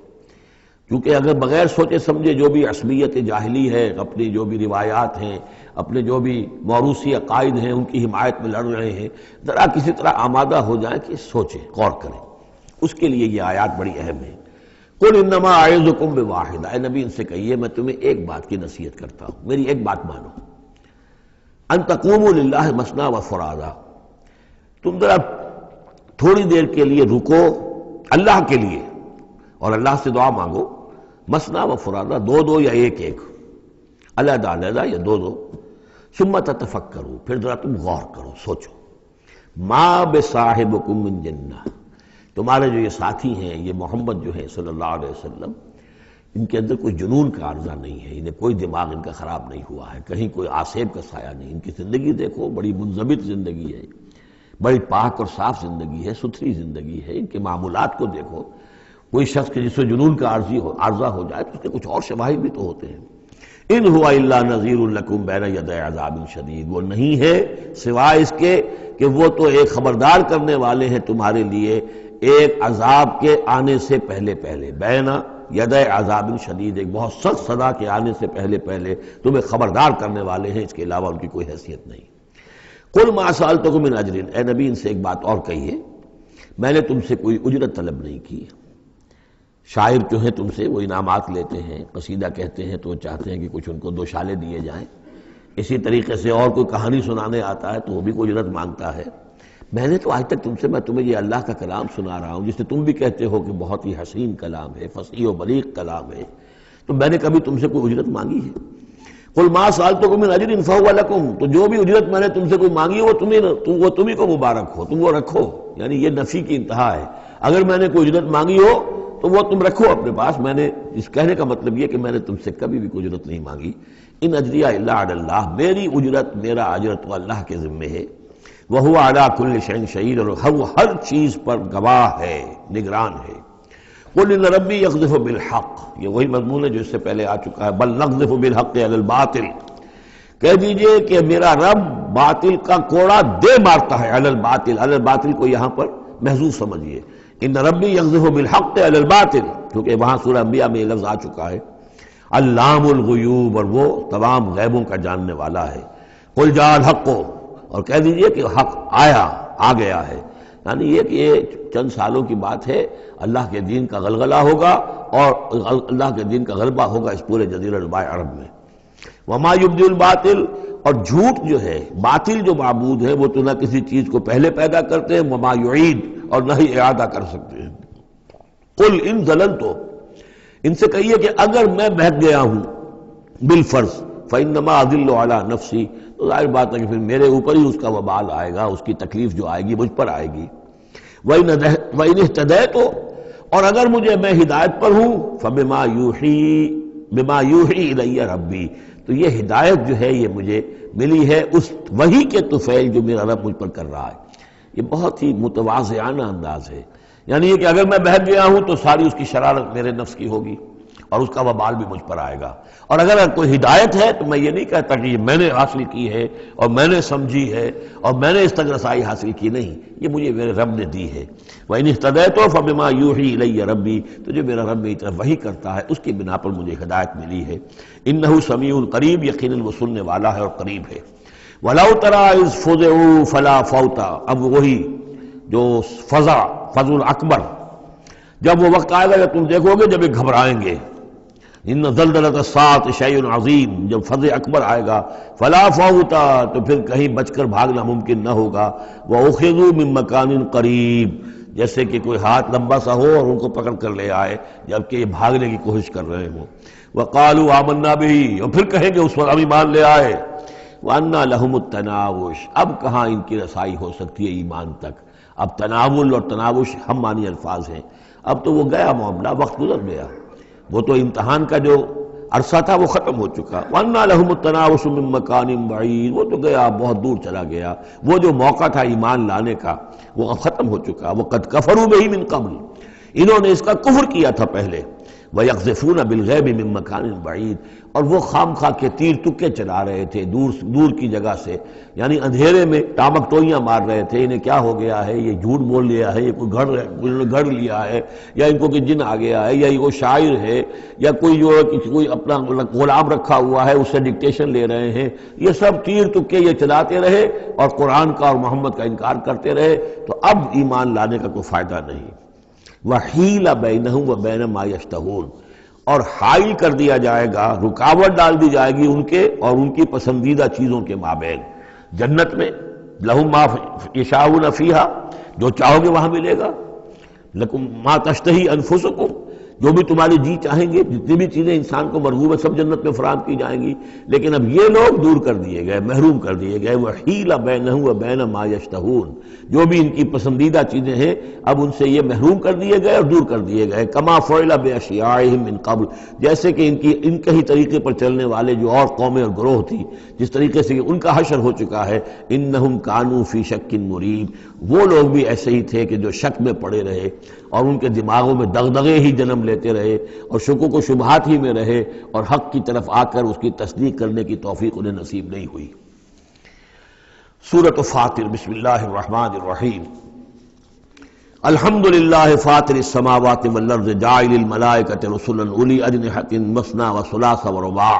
کیونکہ اگر بغیر سوچے سمجھے جو بھی عصبیت جاہلی ہے، اپنی جو بھی روایات ہیں، اپنے جو بھی موروثی عقائد ہیں، ان کی حمایت میں لڑ رہے ہیں، ذرا کسی طرح آمادہ ہو جائیں کہ سوچیں، غور کریں۔ اس کے لیے یہ آیات بڑی اہم ہے۔ قل انما اعظکم بواحدہ، اے نبی ان سے کہیے میں تمہیں ایک بات کی نصیحت کرتا ہوں، میری ایک بات مانو، ان تقوموا للہ مثنی و فرادا، تم ذرا تھوڑی دیر کے لیے رکو اللہ کے لیے اور اللہ سے دعا مانگو، مثنی و فرادا، دو دو یا ایک ایک، علیحدہ علیحدہ یا دو دو، ثم تتفکروا، پھر ذرا تم غور کرو، سوچو، ما بصاحبکم من جنہ، تمہارے جو یہ ساتھی ہیں، یہ محمد جو ہے صلی اللہ علیہ وسلم، ان کے اندر کوئی جنون کا عارضہ نہیں ہے، انہیں کوئی دماغ ان کا خراب نہیں ہوا ہے، کہیں کوئی آسیب کا سایہ نہیں، ان کی زندگی دیکھو بڑی منضبط زندگی ہے، بڑی پاک اور صاف زندگی ہے، ستھری زندگی ہے، ان کے معمولات کو دیکھو۔ کوئی شخص کے جس سے جنون کا عارضہ ہو جائے تو اس کے کچھ اور شواہد بھی تو ہوتے ہیں۔ ان ہوا الا نذیر لکم بین یدی عذاب شدید، وہ نہیں ہے سوائے اس کے کہ وہ تو ایک خبردار کرنے والے ہیں تمہارے لیے ایک عذاب کے آنے سے پہلے پہلے، بین یدی عذاب شدید، ایک بہت سخت سزا کے آنے سے پہلے پہلے تمہیں خبردار کرنے والے ہیں، اس کے علاوہ ان کی کوئی حیثیت نہیں۔ قل ما سألتکم من اجر، اے نبی ان سے ایک بات اور کہیے، میں نے تم سے کوئی اجرت طلب نہیں کی۔ شاعر جو ہیں تم سے وہ انعامات لیتے ہیں، قصیدہ کہتے ہیں تو وہ چاہتے ہیں کہ کچھ ان کو دو شالے دیے جائیں، اسی طریقے سے اور کوئی کہانی سنانے آتا ہے تو وہ بھی کوئی اجرت مانگتا ہے۔ میں نے تو آج تک میں تمہیں یہ اللہ کا کلام سنا رہا ہوں جسے تم بھی کہتے ہو کہ بہت ہی حسین کلام ہے، فصیح و بلیغ کلام ہے، تو میں نے کبھی تم سے کوئی اجرت مانگی ہے؟ قل ما سألتکم من اجر فہو لکم، تو جو بھی اجرت میں نے تم سے کوئی مانگی وہ تمہیں کو مبارک ہو، تم وہ رکھو، یعنی یہ نفی کی انتہا ہے۔ اگر میں نے کوئی اجرت مانگی ہو تو وہ تم رکھو اپنے پاس، میں نے اس کہنے کا مطلب یہ کہ میں نے تم سے کبھی بھی کوئی اجرت نہیں مانگی۔ ان اجریہ الا علی اللہ، میری اجرت، میرا اجر تو اللہ کے ذمے ہے۔ وَهُوَ عَلَىٰ كُلِّ شَيْءٍ شَهِيدٌ، اور وہ ہر چیز پر گواہ ہے، نگران ہے۔ قُلْ إِنَّ رَبِّي يَقْذِفُ بِالْحَقِّ، یہ وہی مضمون ہے جو اس سے پہلے آ چکا ہے، بل نقذف بالحق علی الباطل، کہہ دیجئے کہ میرا رب باطل کا کوڑا دے مارتا ہے، علی الباطل، علی الباطل کو یہاں پر محذوف سمجھیے، ان ربی یقذف بالحق علی الباطل، کیونکہ وہاں سورہ انبیاء میں یہ لفظ آ چکا ہے، علام الغیوب، اور وہ تمام غیبوں کا جاننے والا ہے۔ قل جاء الحق، اور کہہ دیجئے کہ حق آ گیا ہے، یعنی یہ کہ یہ چند سالوں کی بات ہے، اللہ کے دین کا غلغلہ ہوگا اور اللہ کے دین کا غلبہ ہوگا اس پورے جزیرہ نما عرب میں۔ وما یبدی الباطل، اور جھوٹ جو ہے، باطل جو معبود ہے وہ تو نہ کسی چیز کو پہلے پیدا کرتے ہیں، وما یعید، اور نہ ہی اعادہ کر سکتے ہیں۔ قل ان ضللت، ان سے کہیے کہ اگر میں بہک گیا ہوں بالفرض، فانما اضل علی نفسی، تو ظاہر بات ہے کہ پھر میرے اوپر ہی اس کا وبال آئے گا، اس کی تکلیف جو آئے گی مجھ پر آئے گی۔ وَإِنِ اهْتَدَيْتُ، اور اگر میں ہدایت پر ہوں، فَبِمَا يُوحِي إِلَيَّ رَبِّي، تو یہ ہدایت جو ہے یہ مجھے ملی ہے اس وحی کے طفیل جو میرا رب مجھ پر کر رہا ہے۔ یہ بہت ہی متواضعانہ انداز ہے، یعنی یہ کہ اگر میں بہک گیا ہوں تو ساری اس کی شرارت میرے نفس کی ہوگی اور اس کا وبال بھی مجھ پر آئے گا، اور اگر کوئی ہدایت ہے تو میں یہ نہیں کہتا کہ یہ میں نے حاصل کی ہے اور میں نے سمجھی ہے اور میں نے اس تک رسائی حاصل کی، نہیں، یہ مجھے میرے رب نے دی ہے۔ وَإِنِ اهْتَدَيْتُ فَبِمَا يُوحِي إِلَيَّ رَبِّي، تو جو میرا رب میری طرف وحی کرتا ہے اس کی بنا پر مجھے ہدایت ملی ہے۔ إِنَّهُ سَمِيعٌ قریب، یقیناً وہ سننے والا ہے اور قریب ہے۔ وَلَوْ تَرَىٰ إِذْ فُزِعُوا فَلَا فَوْتَ، اب وہی جو فضع الاکبر، جب وہ وقت آئے گا جب تم دیکھو گے جب یہ گھبرائیں گے، ان زلزلۃ الساعۃ شیء عظیم، جب فضح اکبر آئے گا فلا فوتا، تو پھر کہیں بچ کر بھاگنا ممکن نہ ہوگا، وَأُخِذُوا مِن مَّكَانٍ قَرِيب، جیسے کہ کوئی ہاتھ لمبا سا ہو اور ان کو پکڑ کر لے آئے جبکہ یہ بھاگنے کی کوشش کر رہے ہوں۔ وَقَالُوا آمَنَّا بِهِ، اور پھر کہیں گے اس پر ہم ایمان لے آئے۔ وَأَنَّىٰ لَهُمُ التَّنَاوُشُ، اب کہاں ان کی رسائی ہو سکتی ہے ایمان تک؟ اب تناول اور تناوش ہم معنی الفاظ ہیں، اب تو وہ گیا معاملہ، وقت گزر گیا، وہ تو امتحان کا جو عرصہ تھا وہ ختم ہو چکا۔ وَأَنَّىٰ لَهُمُ التَّنَاوُشُ مِن مَّكَانٍ بَعِيدٍ، وہ تو گیا، بہت دور چلا گیا، وہ جو موقع تھا ایمان لانے کا وہ اب ختم ہو چکا۔ وَقَدْ كَفَرُوا بِهِ مِن قَبْلُ، انہوں نے اس کا کفر کیا تھا پہلے۔ وَيَقْذِفُونَ بِالْغَيْبِ مِن مَّكَانٍ بَعِيدٍ، اور وہ خام خواہ کے تیر تکے چلا رہے تھے دور کی جگہ سے، یعنی اندھیرے میں ٹامک ٹوئیاں مار رہے تھے، انہیں کیا ہو گیا ہے، یہ جھوٹ بول لیا ہے، یہ کوئی گھڑ لیا ہے، یا ان کو کہ جن آ گیا ہے، یا یہ وہ شاعر ہے، یا کوئی جو کوئی اپنا غلام رکھا ہوا ہے اس سے ڈکٹیشن لے رہے ہیں، یہ سب تیر تکے یہ چلاتے رہے اور قرآن کا اور محمد کا انکار کرتے رہے، تو اب ایمان لانے کا کوئی فائدہ نہیں۔ وَحِيلَ بَيْنَهُمْ وَبَيْنَ مَا يَشْتَهُونَ، اور حائل کر دیا جائے گا، رکاوٹ ڈال دی جائے گی ان کے اور ان کی پسندیدہ چیزوں کے مابین۔ جنت میں لَهُم مَا يَشَاءُونَ فِيهَا، جو چاہو گے وہاں ملے گا۔ لَكُم مَا تَشْتَهِي أَنفُسُكُم، جو بھی تمہاری جی چاہیں گے، جتنی بھی چیزیں انسان کو مرغوب ہے سب جنت میں فراہم کی جائیں گی، لیکن اب یہ لوگ دور کر دیے گئے، محروم کر دیے گئے۔ وَحِيلَ بَيْنَهُمْ وَبَيْنَ مَا يَشْتَهُونَ، جو بھی ان کی پسندیدہ چیزیں ہیں اب ان سے یہ محروم کر دیے گئے اور دور کر دیے گئے۔ كَمَا فُعِلَ بِأَشْيَاعِهِم مِّن قَبْلُ، جیسے کہ ان کے ہی طریقے پر چلنے والے جو اور قومیں اور گروہ تھی، جس طریقے سے ان کا حشر ہو چکا ہے۔ إِنَّهُمْ كَانُوا فِي شَكٍّ مُّرِيبٍ، وہ لوگ بھی ایسے ہی تھے کہ جو شک میں پڑے رہے اور ان کے دماغوں میں دغدغے ہی جنم لیتے رہے اور شکوک و شبہات ہی میں رہے، اور حق کی طرف آ کر اس کی تصدیق کرنے کی توفیق انہیں نصیب نہیں ہوئی۔ سورۃ فاطر، بسم اللہ الرحمن الرحیم۔ الحمد للہ فاطر السماوات والارض جاعل الملائکۃ رسلا اولی اجنحۃ مثنی وثلاث ورباع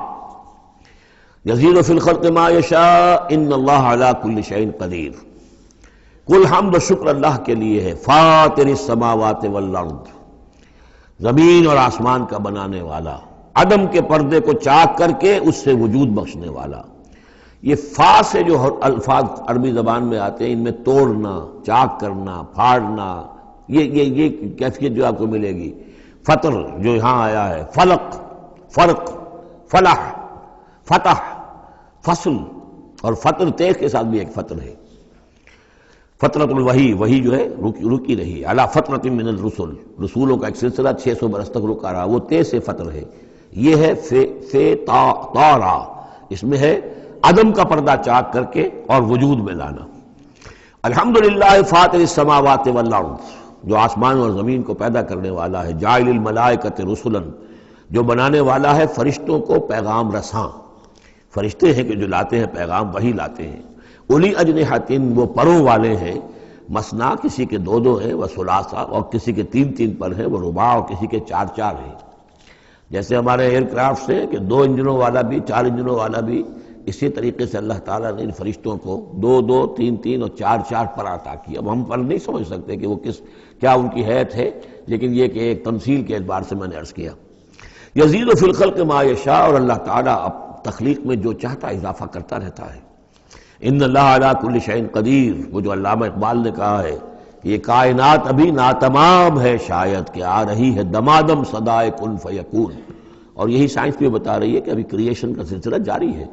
یزید فی الخلق ما یشاء ان اللہ علی کل شیء قدیر۔ کل حمد و شکر اللہ کے لیے ہے، فاطر السماوات والارض، زمین اور آسمان کا بنانے والا، عدم کے پردے کو چاک کر کے اس سے وجود بخشنے والا۔ یہ فا سے جو الفاظ عربی زبان میں آتے ہیں ان میں توڑنا، چاک کرنا، پھاڑنا، یہ کیفیت جو آپ کو ملے گی۔ فطر جو یہاں آیا ہے، فلق، فرق، فلاح، فتح، فصل، اور فطر تیز کے ساتھ بھی ایک فطر ہے۔ فترۃ الوحی، وہی جو ہے رکی رہی، علی فترۃ من الرسل، رسولوں کا ایک سلسلہ 600 برس تک رکا رہا، وہ تیز سے فطر ہے۔ یہ ہے فے طارا، اس میں ہے عدم کا پردہ چاک کر کے اور وجود میں لانا۔ الحمدللہ فاطر السماوات والارض، جو آسمان اور زمین کو پیدا کرنے والا ہے، جاعل الملائکۃ رسلا، جو بنانے والا ہے فرشتوں کو پیغام رساں۔ فرشتے ہیں کہ جو لاتے ہیں پیغام، وہی لاتے ہیں۔ اولی اجنحۃ، وہ پروں والے ہیں، مثنا کسی کے 2 ہیں، وہ ثلاثہ اور کسی کے 3 پر ہیں، وہ رباع اور کسی کے 4 ہیں۔ جیسے ہمارے ایئر کرافٹ سے کہ 2 انجنوں والا بھی، 4 انجنوں والا بھی، اسی طریقے سے اللہ تعالیٰ نے ان فرشتوں کو 2 3 اور 4 پر عطا کیا۔ اب ہم پر نہیں سمجھ سکتے کہ وہ کیا ان کی حیث ہے، لیکن یہ کہ ایک تمثیل کے اعتبار سے میں نے عرض کیا۔ یزید فی الخلق ما یشاء، اور اللہ تعالیٰ اب تخلیق میں جو چاہتا اضافہ کرتا رہتا ہے۔ ان اللہ علی کل شیء قدیر، وہ جو علامہ اقبال نے کہا ہے کہ یہ کائنات ابھی ناتمام ہے، شاید کہ آ رہی ہے دمادم صدائے کن فیکون، اور یہی سائنس بھی بتا رہی ہے کہ ابھی کریشن کا سلسلہ جاری ہے،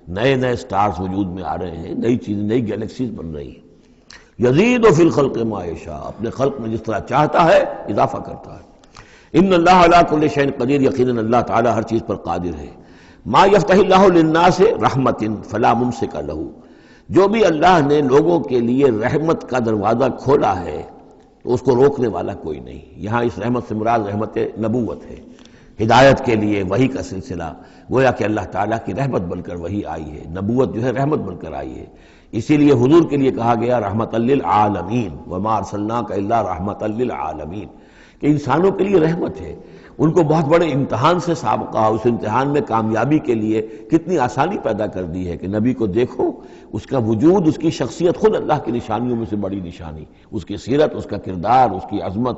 نئے سٹارز وجود میں آ رہے ہیں، نئی چیزیں، نئی گیلیکسیز بن رہی ہیں۔ یزید فی الخلق ما یشاء، اپنے خلق میں جس طرح چاہتا ہے اضافہ کرتا ہے۔ ان اللہ علی کل شیء قدیر، یقیناً اللہ تعالیٰ ہر چیز پر قادر ہے۔ ما یفتح اللہ للناس رحمۃ فلا ممسک لہ، جو بھی اللہ نے لوگوں کے لیے رحمت کا دروازہ کھولا ہے تو اس کو روکنے والا کوئی نہیں۔ یہاں اس رحمت سے مراد رحمت نبوت ہے، ہدایت کے لیے وحی کا سلسلہ، گویا کہ اللہ تعالیٰ کی رحمت بن کر وحی آئی ہے، نبوت جو ہے رحمت بن کر آئی ہے۔ اسی لیے حضور کے لیے کہا گیا رحمت للعالمین، وما ارسلناک الا رحمت للعالمین، کہ انسانوں کے لیے رحمت ہے۔ ان کو بہت بڑے امتحان سے سابقہ، اس امتحان میں کامیابی کے لیے کتنی آسانی پیدا کر دی ہے کہ نبی کو دیکھو، اس کا وجود، اس کی شخصیت خود اللہ کی نشانیوں میں سے بڑی نشانی، اس کی سیرت، اس کا کردار، اس کی عظمت،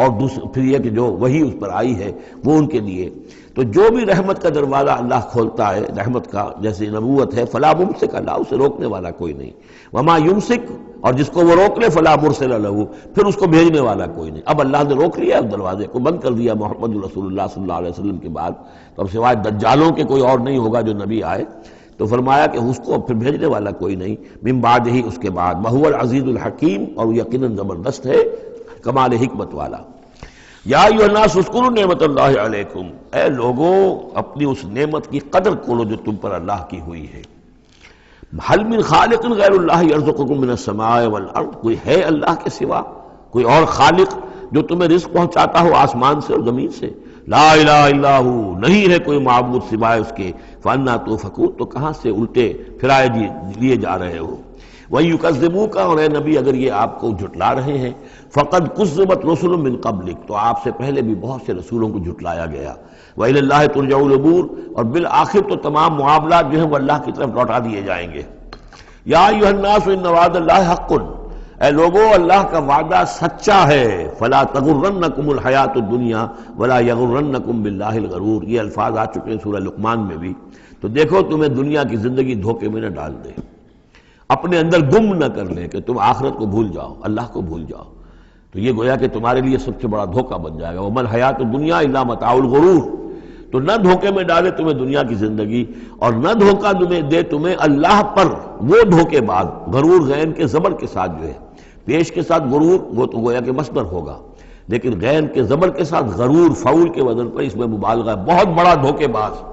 اور پھر یہ کہ جو وہی اس پر آئی ہے وہ ان کے لیے. تو جو بھی رحمت کا دروازہ اللہ کھولتا ہے رحمت کا، جیسے نبوت ہے، فلا ممسک، اللہ اسے روکنے والا کوئی نہیں. وما یمسک، اور جس کو وہ روک لے فلا مرسل لہ، پھر اس کو بھیجنے والا کوئی نہیں. اب اللہ نے روک لیا اس دروازے کو، بند کر دیا محمد رسول اللہ صلی اللہ علیہ وسلم کے بعد، تو اب سوائے دجالوں کے کوئی اور نہیں ہوگا جو نبی آئے. تو فرمایا کہ اس کو پھر بھیجنے والا کوئی نہیں من بعد ہی، اس کے بعد. وہو العزیز الحکیم، اور یقیناً زبردست ہے، کمال حکمت والا. یا ایھا الناس اذکروا نعمت اللہ علیکم، اے لوگوں اپنی اس نعمت کی قدر کرو جو تم پر اللہ کی ہوئی ہے. هل من خالق غیر اللہ یرزقکم من السماء والارض، کوئی ہے اللہ کے سوا کوئی اور خالق جو تمہیں رزق پہنچاتا ہو آسمان سے اور زمین سے؟ لا الہ الا ہو، نہیں ہے کوئی معبود سوائے اس کے. فانا توفکون، تو کہاں سے الٹے پھرائے لیے جا رہے ہو. وَيُكَذِّبُوكَ، اور اے نبی اگر یہ آپ کو جھٹلا رہے ہیں، فَقَدْ كُذِّبَتْ رُسُلٌ مِّن قَبْلِكَ، تو آپ سے پہلے بھی بہت سے رسولوں کو جھٹلایا گیا. وَإِلَى اللَّهِ تُرْجَعُ الْأُمُورُ، اور بالآخر تو تمام معاملات جو ہیں وہ اللہ کی طرف لوٹا دیے جائیں گے. یا ایھا الناس ان وعد اللہ حق، اے لوگوں اللہ کا وعدہ سچا ہے. فلا تغرنکم الحیات الدنیا ولا یغرنکم باللہ الغرور، یہ الفاظ آ چکے ہیں سورہ لقمان میں بھی. تو دیکھو تمہیں دنیا کی زندگی دھوکے میں نہ ڈال دے، اپنے اندر گم نہ کر لے کہ تم آخرت کو بھول جاؤ، اللہ کو بھول جاؤ. تو یہ گویا کہ تمہارے لیے سب سے بڑا دھوکہ بن جائے گا. وَمَا الْحَيَاةُ الدُّنْيَا إِلَّا مَتَاعُ الْغُرُورِ، تو نہ دھوکے میں ڈالے تمہیں دنیا کی زندگی، اور نہ دھوکہ دے تمہیں اللہ پر وہ دھوکے بعد. غرور غین کے زبر کے ساتھ جو ہے، پیش کے ساتھ غرور وہ تو گویا کہ مصدر ہوگا، لیکن غین کے زبر کے ساتھ غرور فعول کے وزن پر اس میں مبالغہ ہے. بہت بڑا دھوکے باز،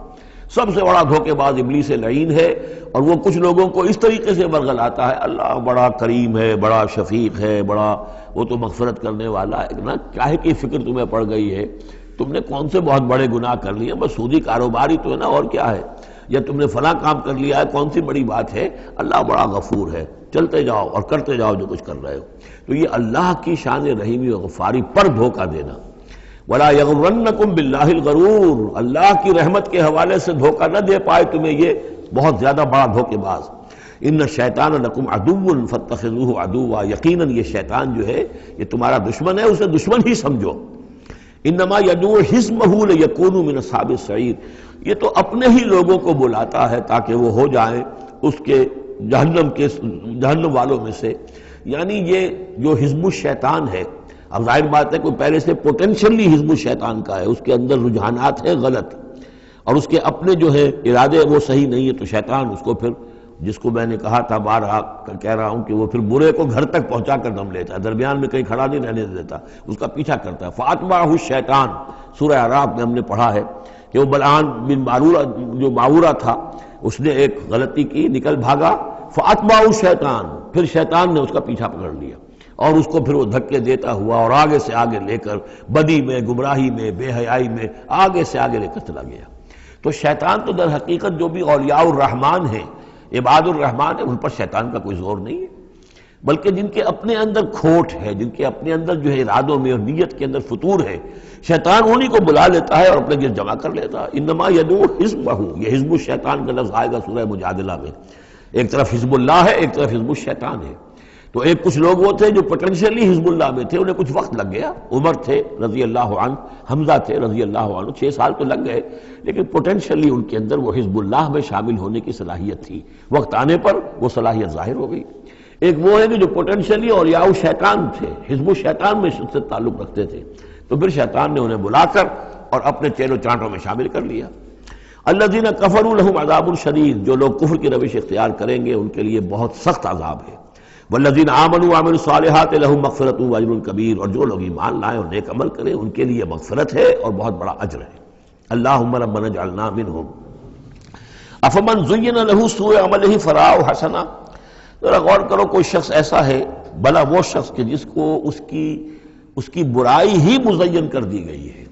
سب سے بڑا دھوکے باز ابلیس لعین ہے. اور وہ کچھ لوگوں کو اس طریقے سے ورگلاتا ہے اللہ بڑا کریم ہے، بڑا شفیق ہے، بڑا وہ تو مغفرت کرنے والا ہے. نا کاہے کی فکر تمہیں پڑ گئی ہے؟ تم نے کون سے بہت بڑے گناہ کر لیے؟ بس سودی کاروباری تو ہے نا، اور کیا ہے؟ یا تم نے فلاں کام کر لیا ہے، کون سی بڑی بات ہے؟ اللہ بڑا غفور ہے، چلتے جاؤ اور کرتے جاؤ جو کچھ کر رہے ہو. تو یہ اللہ کی شان رحیمی و غفاری پر دھوکہ دینا. وَلَا يَغُرَّنَّكُمْ بِاللَّهِ الْغَرُورُ، اللہ کی رحمت کے حوالے سے دھوکہ نہ دے پائے تمہیں یہ بہت زیادہ بڑا دھوکے باز. ان الشیطان لکم عدو فاتخذوہ عدوا، یقیناً یہ شیطان جو ہے یہ تمہارا دشمن ہے، اسے دشمن ہی سمجھو. انما یدعو حزبہ لیکونوا من اصحاب السعیر، یہ تو اپنے ہی لوگوں کو بلاتا ہے تاکہ وہ ہو جائیں اس کے جہنم والوں میں سے. یعنی یہ جو حزب الشیطان ہے، اب ظاہر بات ہے کوئی پہلے سے پوٹینشلی حزب الشیطان کا ہے، اس کے اندر رجحانات ہیں غلط، اور اس کے اپنے جو ہے ارادے وہ صحیح نہیں ہے، تو شیطان اس کو پھر، جس کو میں نے کہا تھا بارہا کہہ رہا ہوں کہ وہ پھر برے کو گھر تک پہنچا کر دم لیتا ہے، درمیان میں کہیں کھڑا نہیں رہنے دیتا، اس کا پیچھا کرتا ہے. فَأَتْبَعَهُ الشَّيْطَانُ، سورہ اعراف میں ہم نے پڑھا ہے کہ وہ بلعام بن جو معورہ تھا، اس نے ایک غلطی کی، نکل بھاگا. فَأَتْبَعَهُ الشَّيْطَانُ، پھر شیطان نے اس کا پیچھا پکڑ لیا اور اس کو پھر وہ دھکے دیتا ہوا اور آگے سے آگے لے کر بدی میں، گمراہی میں، بے حیائی میں آگے سے آگے لے کر چلا گیا. تو شیطان تو در حقیقت جو بھی اولیاء الرحمن ہیں، عباد الرحمن ہیں، ان پر شیطان کا کوئی زور نہیں ہے، بلکہ جن کے اپنے اندر کھوٹ ہے، جن کے اپنے اندر جو ہے ارادوں میں اور نیت کے اندر فتور ہے، شیطان انہی کو بلا لیتا ہے اور اپنے گرد جمع کر لیتا ہے. انما یدعو حزبہ، یہ حزب الشیطان کا لفظ آئے گا سورہ مجادلہ میں. ایک طرف حزب اللہ ہے، ایک طرف حزب الشیطان ہے. تو ایک کچھ لوگ وہ تھے جو پوٹینشلی حزب اللہ میں تھے، انہیں کچھ وقت لگ گیا. عمر تھے رضی اللہ عنہ، حمزہ تھے رضی اللہ عنہ، 6 سال تو لگ گئے، لیکن پوٹینشلی ان کے اندر وہ حزب اللہ میں شامل ہونے کی صلاحیت تھی. وقت آنے پر وہ صلاحیت ظاہر ہو گئی. ایک وہ ہے کہ جو پوٹینشلی اولیاء شیطان تھے، حزب الشیطان میں سے تعلق رکھتے تھے، تو پھر شیطان نے انہیں بلا کر اور اپنے چیل و چانٹوں میں شامل کر لیا. الذین کفروا لہم عذاب شدید، جو لوگ کفر کی روش اختیار کریں گے ان کے لیے بہت سخت عذاب ہے. والذین آمنوا وعملوا الصالحات لہم مغفرۃ واجر کبیر، اور جو لوگ ایمان لائیں اور نیک عمل کریں ان کے لیے مغفرت ہے اور بہت بڑا اجر ہے. اللہم ربنا اجعلنا منہم. افمن زین لہ سوء عملہ فرآہ حسنا، ذرا غور کرو، کوئی شخص ایسا ہے، بھلا وہ شخص کہ جس کو اس کی برائی ہی مزین کر دی گئی ہے.